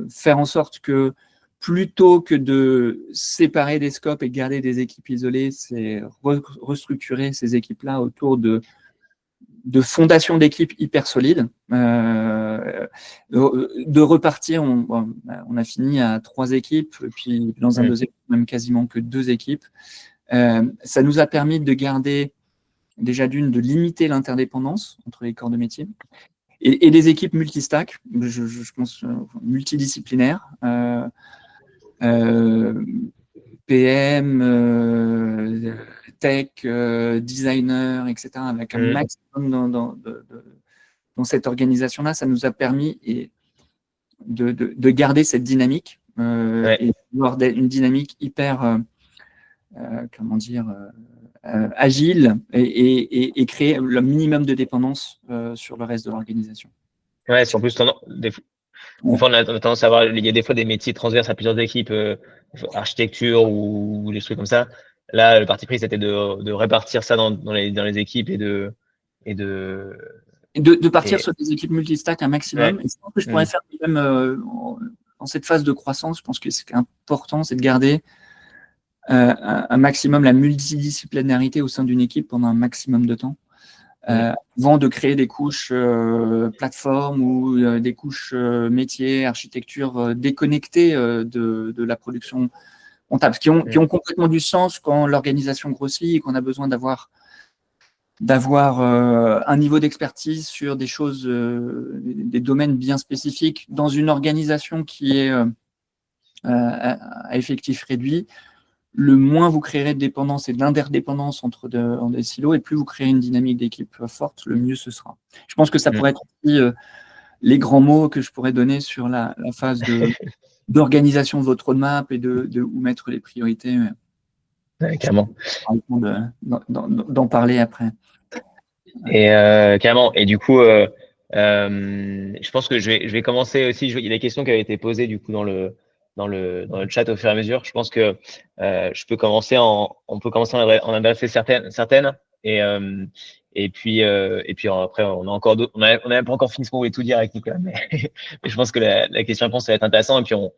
B: faire en sorte que plutôt que de séparer des scopes et garder des équipes isolées, c'est restructurer ces équipes-là autour de fondations d'équipes hyper solides. De repartir, on a fini à 3 équipes, et puis dans un deuxième, même quasiment que 2 équipes. Ça nous a permis de garder, déjà de limiter l'interdépendance entre les corps de métier, et des équipes multistack, je pense multidisciplinaires, PM, tech, designer, etc., avec un maximum dans cette organisation-là. Ça nous a permis de garder cette dynamique et d'avoir une dynamique hyper, agile et créer le minimum de dépendance sur le reste de l'organisation.
A: Ouais, c'est en plus, des fois, on a tendance à avoir, il y a des fois des métiers transverses à plusieurs équipes, architecture ou des trucs comme ça. Là, le parti pris, c'était de répartir ça dans les équipes et de
B: partir sur des équipes multistack un maximum. Et je pense que je pourrais faire même dans cette phase de croissance, je pense que ce qui est important, c'est de garder un maximum la multidisciplinarité au sein d'une équipe pendant un maximum de temps. Avant de créer des couches plateformes ou des couches métiers, architecture déconnectées de la production comptable, qui ont complètement du sens quand l'organisation grossit et qu'on a besoin d'avoir un niveau d'expertise sur des choses, des domaines bien spécifiques dans une organisation qui est à effectif réduit. Le moins vous créerez de dépendance et d'interdépendance entre des silos, et plus vous créez une dynamique d'équipe forte, le mieux ce sera. Je pense que ça pourrait être aussi les grands mots que je pourrais donner sur la phase d'organisation de votre roadmap et de où mettre les priorités.
A: Carrément.
B: D'en parler après.
A: Et carrément. Et du coup, je pense que je vais commencer aussi. Il y a des questions qui avaient été posées du coup dans le chat au fur et à mesure. Je pense que je peux commencer on peut commencer en adresser certaines. Et puis après on a encore d'autres. On a pas encore fini ce qu'on voulait tout dire avec Nicolas, mais, mais je pense que la question-réponse ça va être intéressant. Et puis on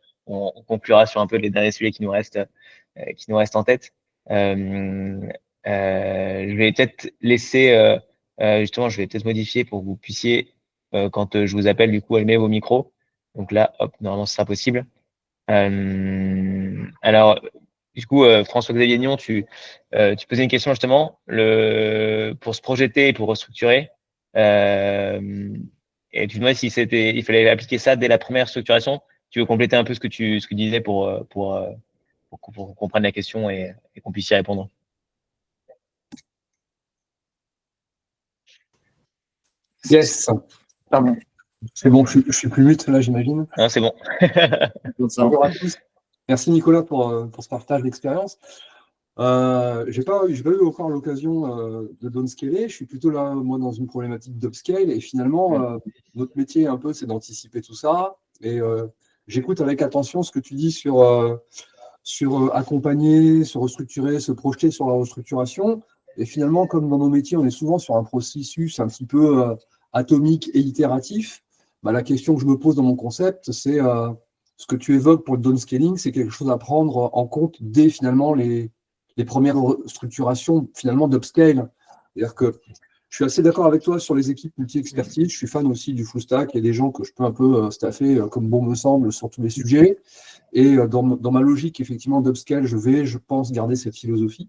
A: conclura sur un peu les derniers sujets qui nous restent en tête. Euh, je vais peut-être laisser justement, je vais peut-être modifier pour que vous puissiez, quand je vous appelle, du coup, allumer vos micros. Donc là, hop, normalement, ce sera possible. Alors, du coup, François-Xavier Nion, tu posais une question justement pour se projeter et pour restructurer. Euh, et tu demandais si il fallait appliquer ça dès la première structuration. Tu veux compléter un peu ce que tu disais pour qu'on comprenne la question et qu'on puisse y répondre.
C: Yes.
B: Pardon.
C: C'est bon, je suis plus mute là, j'imagine.
A: Non, c'est bon.
C: Bonjour à tous. Merci Nicolas pour ce partage d'expérience. J'ai pas eu encore l'occasion de downscaler. Je suis plutôt là, moi, dans une problématique d'upscale. Et finalement, notre métier, un peu, c'est d'anticiper tout ça. Et j'écoute avec attention ce que tu dis sur accompagner, se restructurer, se projeter sur la restructuration. Et finalement, comme dans nos métiers, on est souvent sur un processus un petit peu atomique et itératif. Bah, la question que je me pose dans mon concept, c'est ce que tu évoques pour le downscaling, c'est quelque chose à prendre en compte dès finalement les premières structurations finalement d'upscale. C'est-à-dire que je suis assez d'accord avec toi sur les équipes multi-expertise. Je suis fan aussi du full stack. Il y a des gens que je peux un peu staffer comme bon me semble sur tous les sujets. Et dans ma logique, effectivement, d'upscale, je pense, garder cette philosophie.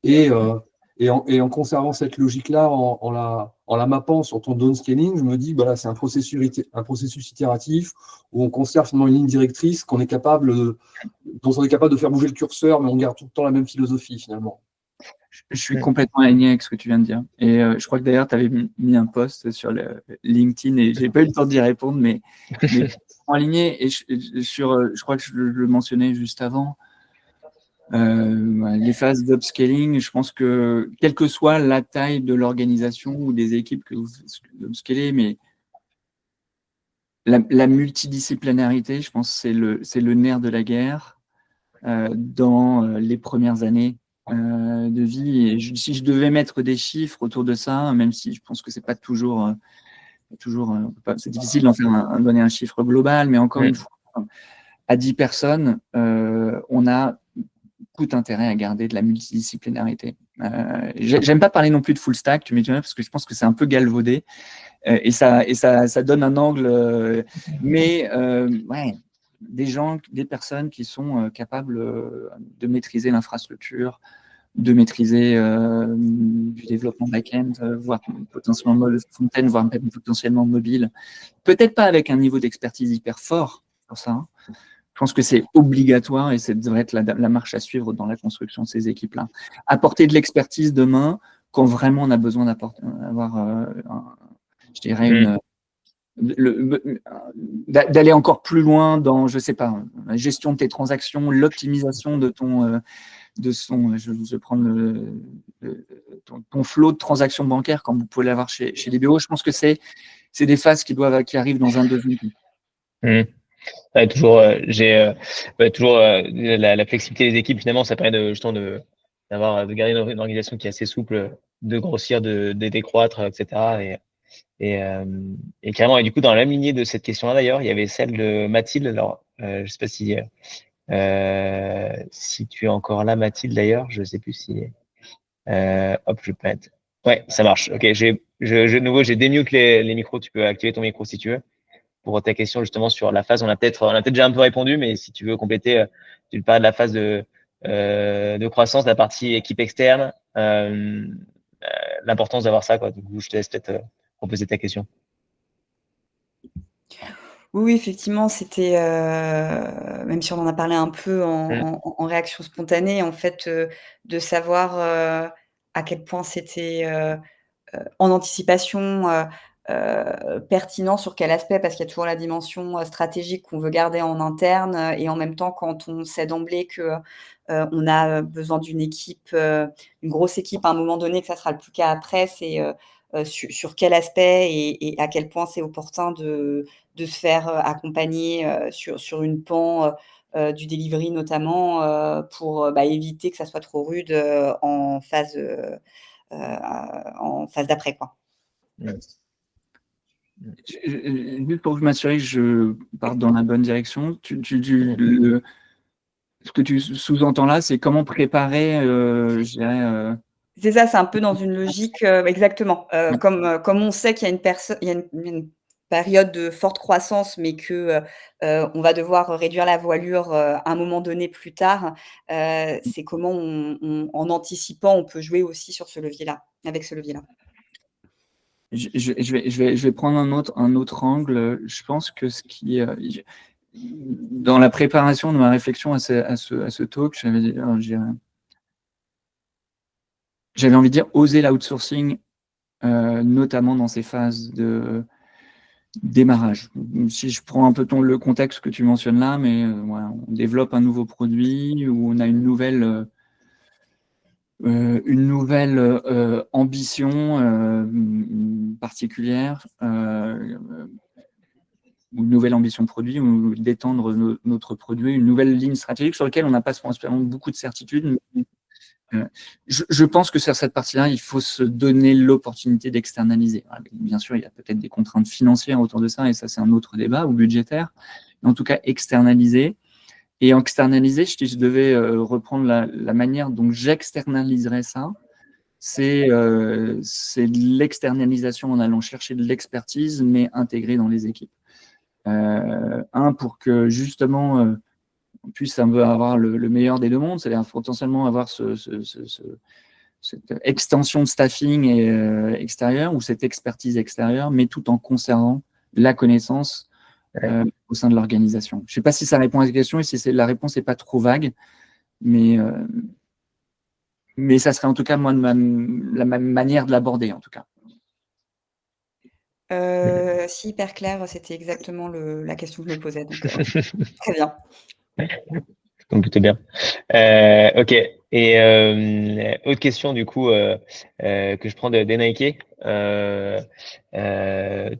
C: Et en conservant cette logique-là, en la mappant sur ton downscaling, je me dis, voilà, c'est un processus itératif où on conserve finalement une ligne directrice dont on est capable de faire bouger le curseur, mais on garde tout le temps la même philosophie finalement.
B: Je suis complètement aligné avec ce que tu viens de dire. Et je crois que d'ailleurs, tu avais mis un post sur le LinkedIn et j'ai pas eu le temps d'y répondre, mais aligné. Et je crois que je le mentionnais juste avant. Les phases d'upscaling, je pense que quelle que soit la taille de l'organisation ou des équipes que vous upscalez, mais la multidisciplinarité, je pense que c'est le nerf de la guerre dans les premières années de vie. Et si je devais mettre des chiffres autour de ça, même si je pense que c'est pas toujours, c'est difficile d'en faire donner un chiffre global, mais encore une fois, à 10 personnes, on a tout intérêt à garder de la multidisciplinarité. J'aime pas parler non plus de full stack, tu m'étonnes, parce que je pense que c'est un peu galvaudé et ça donne un angle. Mais ouais, des personnes qui sont capables de maîtriser l'infrastructure, de maîtriser du développement back-end, voire potentiellement front-end, voire même potentiellement mobile. Peut-être pas avec un niveau d'expertise hyper fort pour ça. Je pense que c'est obligatoire et ça devrait être la marche à suivre dans la construction de ces équipes-là. Apporter de l'expertise demain quand vraiment on a besoin d'avoir, je dirais, d'aller encore plus loin dans, je sais pas, la gestion de tes transactions, l'optimisation de ton, je vais prendre ton flot de transactions bancaires comme vous pouvez l'avoir chez DBO. Je pense que c'est des phases qui arrivent dans un deuxième temps.
A: Ouais, toujours, toujours la flexibilité des équipes, finalement, ça permet justement de garder une organisation qui est assez souple, de grossir, de décroître, etc. Et carrément, et du coup, dans la même lignée de cette question-là, d'ailleurs, il y avait celle de Mathilde. Alors, je sais pas si tu es encore là, Mathilde, d'ailleurs, je sais plus si. Hop, je peux mettre. Ouais, ça marche. Ok, de nouveau, j'ai démute les micros. Tu peux activer ton micro si tu veux pour ta question justement sur la phase. On a peut-être déjà un peu répondu, mais si tu veux compléter, tu parles de la phase de croissance, la partie équipe externe, l'importance d'avoir ça, quoi. Du coup, je te laisse peut-être proposer ta question.
D: Oui, effectivement, c'était, même si on en a parlé un peu en réaction spontanée, en fait, de savoir à quel point c'était en anticipation, pertinent sur quel aspect, parce qu'il y a toujours la dimension stratégique qu'on veut garder en interne, et en même temps, quand on sait d'emblée que on a besoin d'une équipe, une grosse équipe à un moment donné, que ça sera le plus cas après, c'est sur quel aspect et à quel point c'est opportun de se faire accompagner sur une pan du delivery notamment, pour éviter que ça soit trop rude en phase d'après, quoi.
B: Juste pour m'assurer que je parte dans la bonne direction, ce que tu sous-entends là, c'est comment préparer, je dirais.
D: C'est ça, c'est un peu dans une logique, exactement. Comme on sait qu'il y a une période de forte croissance, mais que on va devoir réduire la voilure à un moment donné plus tard, c'est comment en anticipant, on peut jouer aussi sur ce levier-là, avec ce levier-là.
B: Je vais prendre un autre angle. Je pense que dans la préparation de ma réflexion à ce talk, j'avais envie de dire oser l'outsourcing, notamment dans ces phases de démarrage. Si je prends un peu le contexte que tu mentionnes là, mais voilà, on développe un nouveau produit ou on a une nouvelle ambition particulière, ou une nouvelle ambition produit, ou d'étendre notre produit, une nouvelle ligne stratégique sur laquelle on n'a pas spécialement beaucoup de certitude. Je pense que sur cette partie-là, il faut se donner l'opportunité d'externaliser. Bien sûr, il y a peut-être des contraintes financières autour de ça, et ça, c'est un autre débat, ou budgétaire. Mais en tout cas, externaliser. Et en externaliser, si je devais reprendre la manière dont j'externaliserais ça, c'est de l'externalisation en allant chercher de l'expertise, mais intégrée dans les équipes. Pour que justement on puisse avoir le meilleur des deux mondes, c'est-à-dire potentiellement avoir cette extension de staffing extérieur ou cette expertise extérieure, mais tout en conservant la connaissance au sein de l'organisation. Je ne sais pas si ça répond à la question et si la réponse n'est pas trop vague, mais ça serait en tout cas moi la manière de l'aborder en tout cas.
D: Si, hyper clair, c'était exactement la question que je me posais, donc très bien.
A: Donc plutôt bien. Ok. Et autre question du coup que je prends d'Enrique.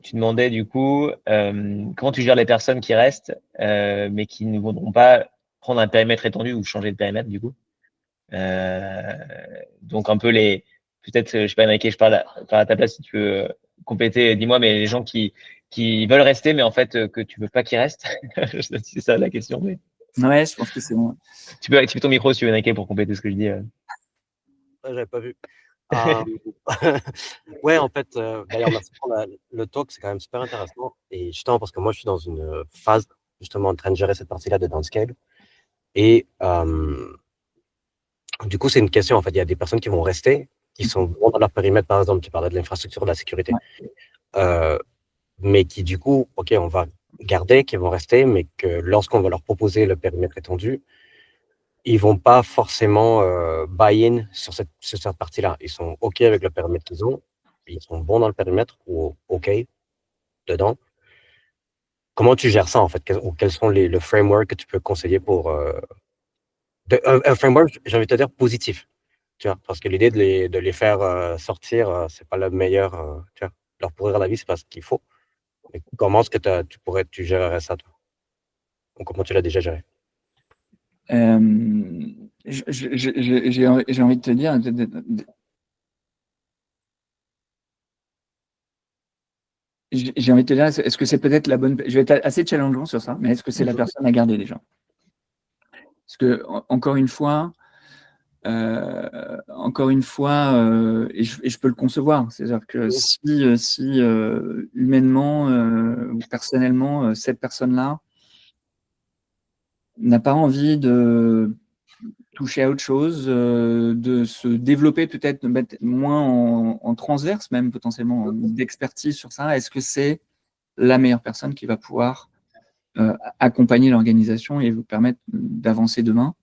A: Tu demandais du coup comment tu gères les personnes qui restent mais qui ne voudront pas prendre un périmètre étendu ou changer de périmètre du coup. Donc un peu peut-être, je sais pas Enrique, je parle à ta place si tu veux compléter, dis-moi, mais les gens qui veulent rester mais en fait que tu veux pas qu'ils restent. Je sais pas si c'est ça la question, mais.
B: Ouais, je pense que c'est bon.
A: Tu peux activer ton micro si tu veux, Enrique, pour compléter ce que je dis.
E: Ouais, j'avais pas vu. Ouais, en fait, d'ailleurs, merci pour le talk, c'est quand même super intéressant. Et justement, parce que moi, je suis dans une phase, justement, en train de gérer cette partie-là de downscale. Et du coup, c'est une question, en fait. Il y a des personnes qui vont rester, qui sont bons dans leur périmètre, par exemple, tu parlais de l'infrastructure, de la sécurité. Mais qui, du coup, OK, on va garder, qui vont rester, mais que lorsqu'on va leur proposer le périmètre étendu, ils vont pas forcément buy-in sur cette partie-là. Ils sont OK avec le périmètre qu'ils ont, ils sont bons dans le périmètre ou OK dedans. Comment tu gères ça, en fait? Quels sont le framework que tu peux conseiller pour un framework, j'ai envie de te dire, positif, tu vois, parce que l'idée de les faire sortir, c'est pas le meilleur, tu vois, leur pourrir la vie, c'est pas ce qu'il faut. Mais comment est-ce que tu gérerais ça, toi? Ou comment tu l'as déjà géré?
B: J'ai envie de te dire, est-ce que c'est peut-être la bonne. Je vais être assez challengeant sur ça, mais est-ce que c'est la personne à garder déjà? Parce que, encore une fois, et je peux le concevoir, c'est-à-dire que si humainement ou personnellement, cette personne-là n'a pas envie de toucher à autre chose, de se développer peut-être moins en transverse, même potentiellement d'expertise sur ça, est-ce que c'est la meilleure personne qui va pouvoir accompagner l'organisation et vous permettre d'avancer demain?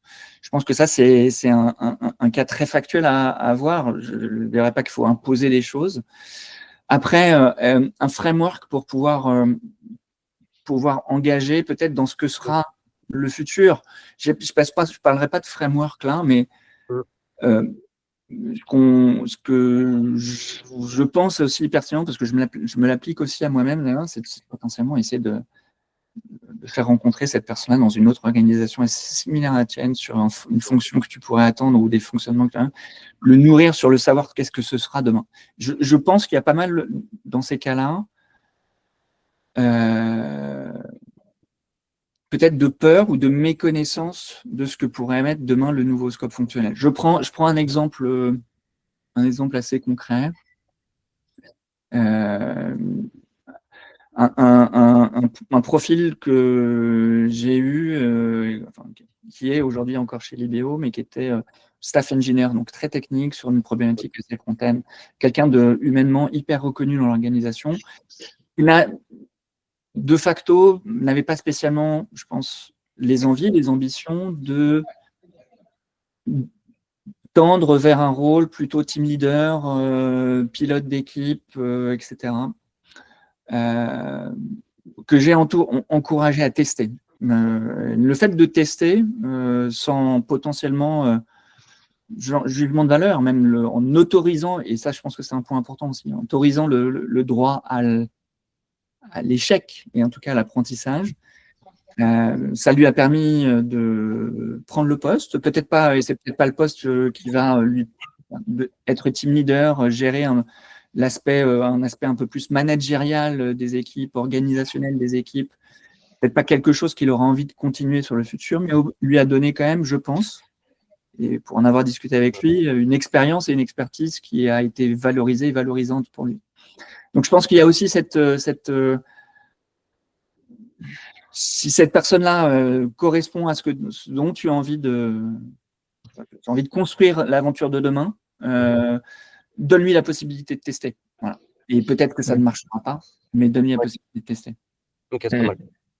B: Je pense que ça, c'est un cas très factuel à voir. Je ne dirais pas qu'il faut imposer les choses. Après, un framework pour pouvoir engager peut-être dans ce que sera le futur. Je ne parlerai pas de framework là, mais ce que je pense aussi pertinent, parce que je me l'applique aussi à moi-même, c'est potentiellement essayer de faire rencontrer cette personne-là dans une autre organisation similaire à la tienne, sur une fonction que tu pourrais attendre ou des fonctionnements que tu as, le nourrir sur le savoir qu'est-ce que ce sera demain. Je pense qu'il y a pas mal, dans ces cas-là, peut-être de peur ou de méconnaissance de ce que pourrait mettre demain le nouveau scope fonctionnel. Je prends un exemple assez concret. Un profil que j'ai eu, qui est aujourd'hui encore chez Libéo, mais qui était staff engineer, donc très technique sur une problématique assez front-end, quelqu'un de humainement hyper reconnu dans l'organisation. Il a de facto n'avait pas spécialement, je pense, les envies, les ambitions de tendre vers un rôle plutôt team leader, pilote d'équipe, etc. Que j'ai encouragé à tester. Le fait de tester sans potentiellement jugement de valeur, même en autorisant, et ça je pense que c'est un point important aussi, en autorisant le droit à l'échec et en tout cas à l'apprentissage, ça lui a permis de prendre le poste, peut-être pas, et c'est peut-être pas le poste qui va lui être team leader, gérer un aspect un peu plus managérial des équipes, organisationnel des équipes, peut-être pas quelque chose qu'il aura envie de continuer sur le futur, mais lui a donné quand même, je pense, et pour en avoir discuté avec lui, une expérience et une expertise qui a été valorisée et valorisante pour lui. Donc je pense qu'il y a aussi si cette personne-là correspond à ce dont tu as envie de construire l'aventure de demain, donne-lui la possibilité de tester. Voilà. Et peut-être que ça ne marchera pas, mais donne-lui la possibilité de tester.
E: Ok, c'est pas mal.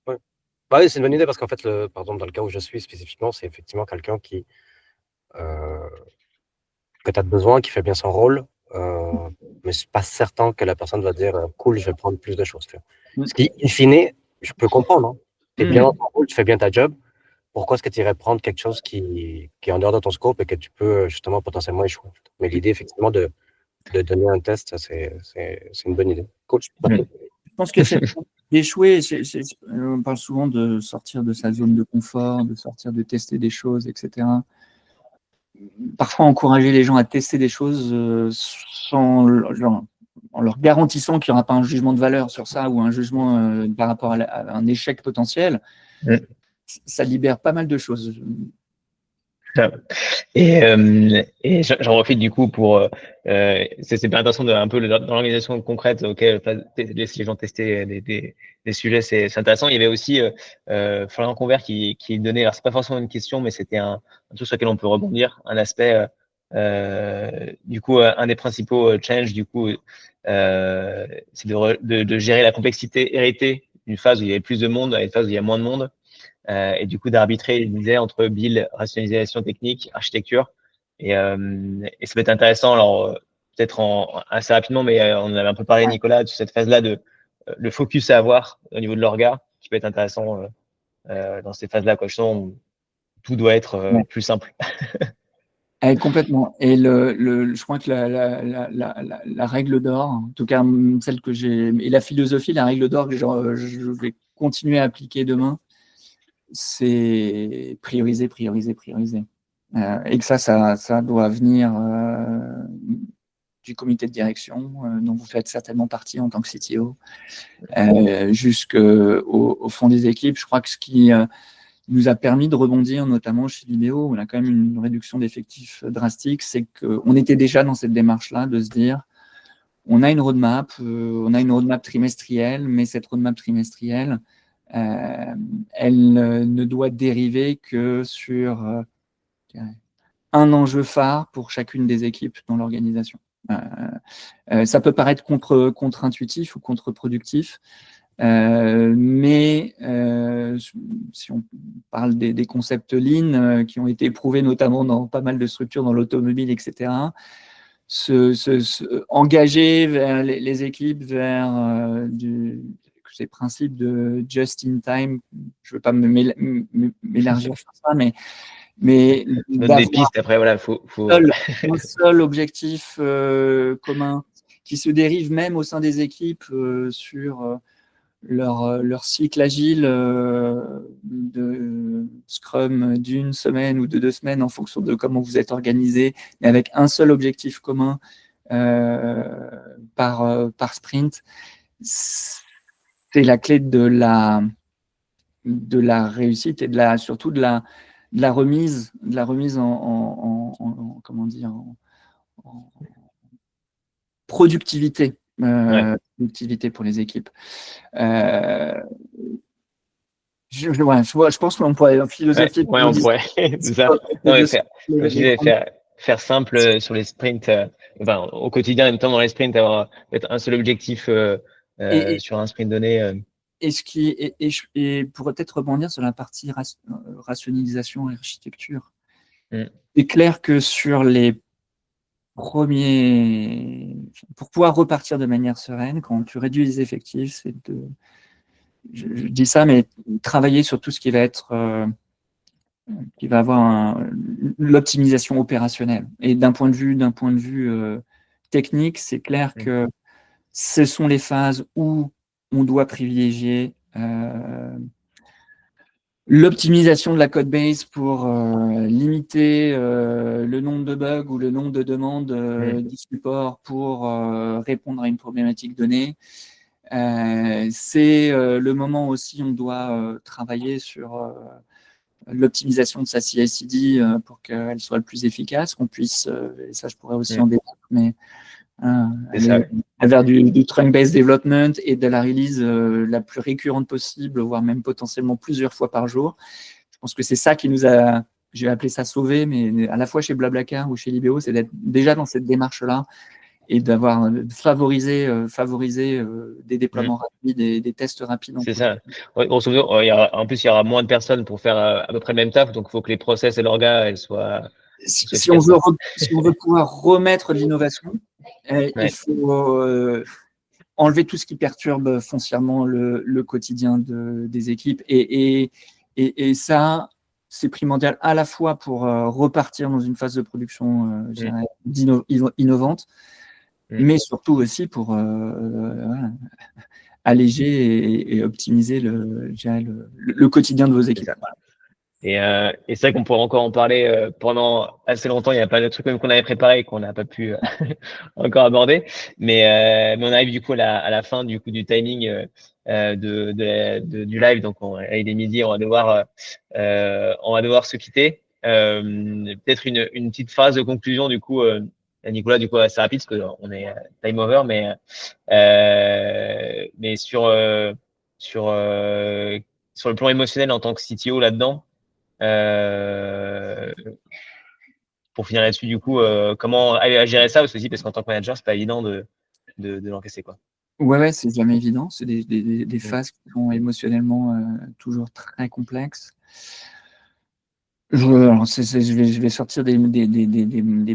E: Ouais. Bah oui, c'est une bonne idée parce qu'en fait, par exemple, dans le cas où je suis spécifiquement, c'est effectivement quelqu'un que tu as besoin, qui fait bien son rôle, mais c'est pas certain que la personne va dire cool, je vais prendre plus de choses. Ce qui, in fine, je peux comprendre. Hein. Tu es bien dans ton rôle, tu fais bien ta job. Pourquoi est-ce que tu irais prendre quelque chose qui est en dehors de ton scope et que tu peux justement potentiellement échouer? Mais l'idée, effectivement, de donner un test, c'est une bonne idée. Cool.
B: Je pense que c'est d'échouer. On parle souvent de sortir de sa zone de confort, de sortir, de tester des choses, etc. Parfois, encourager les gens à tester des choses en leur garantissant qu'il n'y aura pas un jugement de valeur sur ça ou un jugement par rapport à un échec potentiel, ça libère pas mal de choses.
A: Et j'en profite du coup pour c'est bien intéressant un peu dans l'organisation concrète auquel laisser les gens tester des sujets, c'est intéressant. Il y avait aussi Florian Convert qui donnait, alors c'est pas forcément une question, mais c'était un truc sur lequel on peut rebondir, un aspect du coup un des principaux challenges du coup c'est de gérer la complexité héritée d'une phase où il y avait plus de monde à une phase où il y a moins de monde. Et du coup d'arbitrer, il disait, entre build, rationalisation technique, architecture. Et ça peut être intéressant, alors peut-être assez rapidement, mais on en avait un peu parlé, Nicolas, de cette phase-là, de le focus à avoir au niveau de l'orga, qui peut être intéressant dans ces phases-là, quoi, où tout doit être plus simple.
B: Complètement. Et je crois que la règle d'or, en tout cas celle que j'ai, et la philosophie, la règle d'or que je vais continuer à appliquer demain, c'est prioriser. Et que ça doit venir du comité de direction, dont vous faites certainement partie en tant que CTO, jusqu'au fond des équipes. Je crois que ce qui nous a permis de rebondir, notamment chez Libéo, on a quand même une réduction d'effectifs drastique, c'est qu'on était déjà dans cette démarche-là de se dire, on a une roadmap trimestrielle, mais cette roadmap trimestrielle, elle ne doit dériver que sur un enjeu phare pour chacune des équipes dans l'organisation. Ça peut paraître contre-intuitif ou contre-productif, mais si on parle des concepts lean qui ont été éprouvés notamment dans pas mal de structures dans l'automobile, etc., engager vers les équipes vers ces principes de just in time. Je ne veux pas m'élargir sur ça, mais
A: donne des pistes. Après, voilà, faut...
B: un seul objectif commun qui se dérive même au sein des équipes sur leur cycle agile de Scrum d'une semaine ou de 2 semaines en fonction de comment vous êtes organisé, mais avec un seul objectif commun par sprint. C'est la clé de la réussite et surtout de la remise en comment dire, en productivité. Productivité pour les équipes. Je pense qu'on pourrait philosopher.
A: On pourrait. C'est ça. Faire simple sur les sprints, au quotidien, en même temps dans les sprints, avoir peut-être un seul objectif sur un sprint donné.
B: Et pour peut-être rebondir sur la partie rationalisation et architecture, c'est clair que sur les pour pouvoir repartir de manière sereine, quand tu réduis les effectifs, c'est je dis ça, mais travailler sur tout ce qui va être, qui va avoir l'optimisation opérationnelle. Et d'un point de vue technique, c'est clair que ce sont les phases où on doit privilégier l'optimisation de la code base pour limiter le nombre de bugs ou le nombre de demandes du support pour répondre à une problématique donnée. C'est le moment aussi où on doit travailler sur l'optimisation de sa CI/CD pour qu'elle soit le plus efficace, qu'on puisse, et ça je pourrais aussi en débattre, mais vers du trunk-based development et de la release la plus récurrente possible, voire même potentiellement plusieurs fois par jour. Je pense que c'est ça qui nous a, j'ai appelé ça sauver, mais à la fois chez Blablacar ou chez Libéo, c'est d'être déjà dans cette démarche-là et d'avoir favoriser des déploiements rapides et des tests rapides.
A: C'est ça. Grosso modo, en plus, il y aura moins de personnes pour faire à peu près le même taf, donc il faut que les process et l'orga, elles soient...
B: Si on veut pouvoir remettre de l'innovation, il faut enlever tout ce qui perturbe foncièrement le quotidien des équipes. Et ça, c'est primordial à la fois pour repartir dans une phase de production innovante, mais surtout aussi pour alléger et optimiser le quotidien de vos équipes.
A: Et c'est vrai qu'on pourrait encore en parler pendant assez longtemps. Il y a pas de trucs même qu'on avait préparé et qu'on n'a pas pu encore aborder. Mais on arrive du coup à la fin du timing du live. Donc il est midi, on va devoir se quitter. Peut-être une petite phrase de conclusion du coup, Nicolas, du coup assez rapide parce qu'on est time over, mais sur le plan émotionnel en tant que CTO là-dedans. Pour finir là-dessus, du coup, comment gérer ça aussi, parce qu'en tant que manager, c'est pas évident de l'encaisser, quoi.
B: Ouais, c'est jamais évident. C'est des phases qui sont émotionnellement toujours très complexes. Je vais sortir des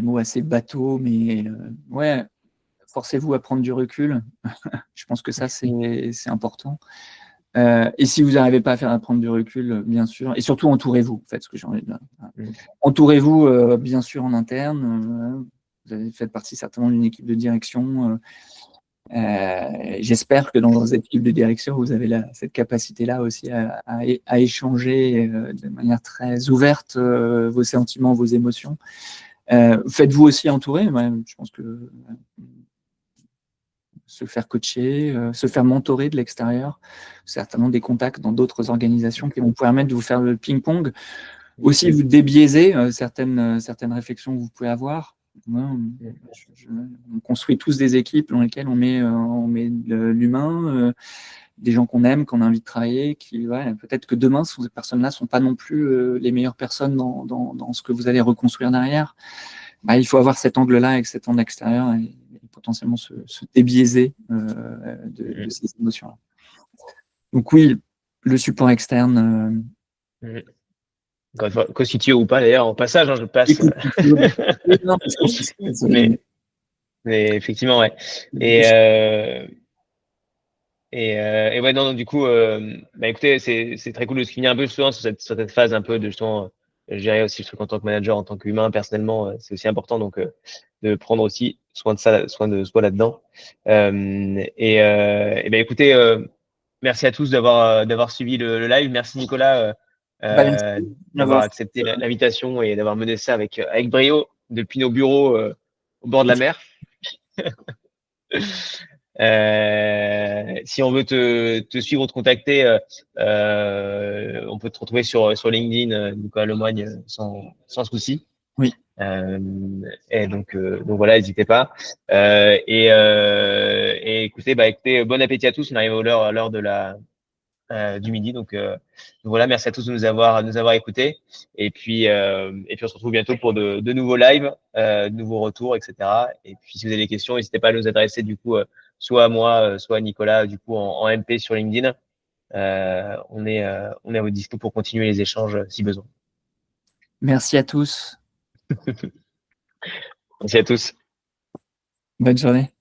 B: mots assez bateaux, mais ouais, forcez-vous à prendre du recul. Je pense que ça, c'est important. Et si vous n'arrivez pas à prendre du recul, bien sûr, et surtout entourez-vous, faites ce que j'ai envie de dire. Entourez-vous, bien sûr, en interne. Vous faites partie certainement d'une équipe de direction. J'espère que dans vos équipes de direction, vous avez cette capacité-là aussi à échanger de manière très ouverte vos sentiments, vos émotions. Faites-vous aussi entourer. Je pense que se faire coacher, se faire mentorer de l'extérieur, certainement des contacts dans d'autres organisations qui vont vous permettre de vous faire le ping-pong. Aussi, vous débiaiser certaines réflexions que vous pouvez avoir. On construit tous des équipes dans lesquelles on met de l'humain, des gens qu'on aime, qu'on a envie de travailler, peut-être que demain, ces personnes-là ne sont pas non plus les meilleures personnes dans ce que vous allez reconstruire derrière. Il faut avoir cet angle-là avec cet angle extérieur et potentiellement se débiaiser de ces émotions-là. Donc oui, le support externe...
A: Co-CTO ou pas, d'ailleurs, en passage, je passe. Mais effectivement, ouais. Et ouais, non, du coup, bah, écoutez, c'est très cool de se finir un peu justement sur cette phase un peu de justement, je dirais aussi, je trouve qu'en tant que manager, en tant qu'humain, personnellement, c'est aussi important donc de prendre aussi soin de ça, soin de soi là-dedans. Et ben écoutez, merci à tous d'avoir suivi le live. Merci Nicolas
B: Merci
A: d'avoir
B: d'avoir
A: accepté l'invitation et d'avoir mené ça avec brio depuis nos bureaux au bord de la mer. Si on veut te suivre ou te contacter, on peut te retrouver sur LinkedIn, Nicolas Lemoigne, sans souci.
B: Oui.
A: Et donc voilà, n'hésitez pas. Et écoutez, bon appétit à tous. On arrive à l'heure du midi. Donc voilà, merci à tous de nous avoir écoutés. Et puis on se retrouve bientôt pour de nouveaux lives, de nouveaux retours, etc. Et puis si vous avez des questions, n'hésitez pas à nous adresser du coup soit à moi, soit à Nicolas, du coup en MP sur LinkedIn. On est à votre dispo pour continuer les échanges si besoin.
B: Merci à tous.
A: Merci à tous.
B: Bonne journée.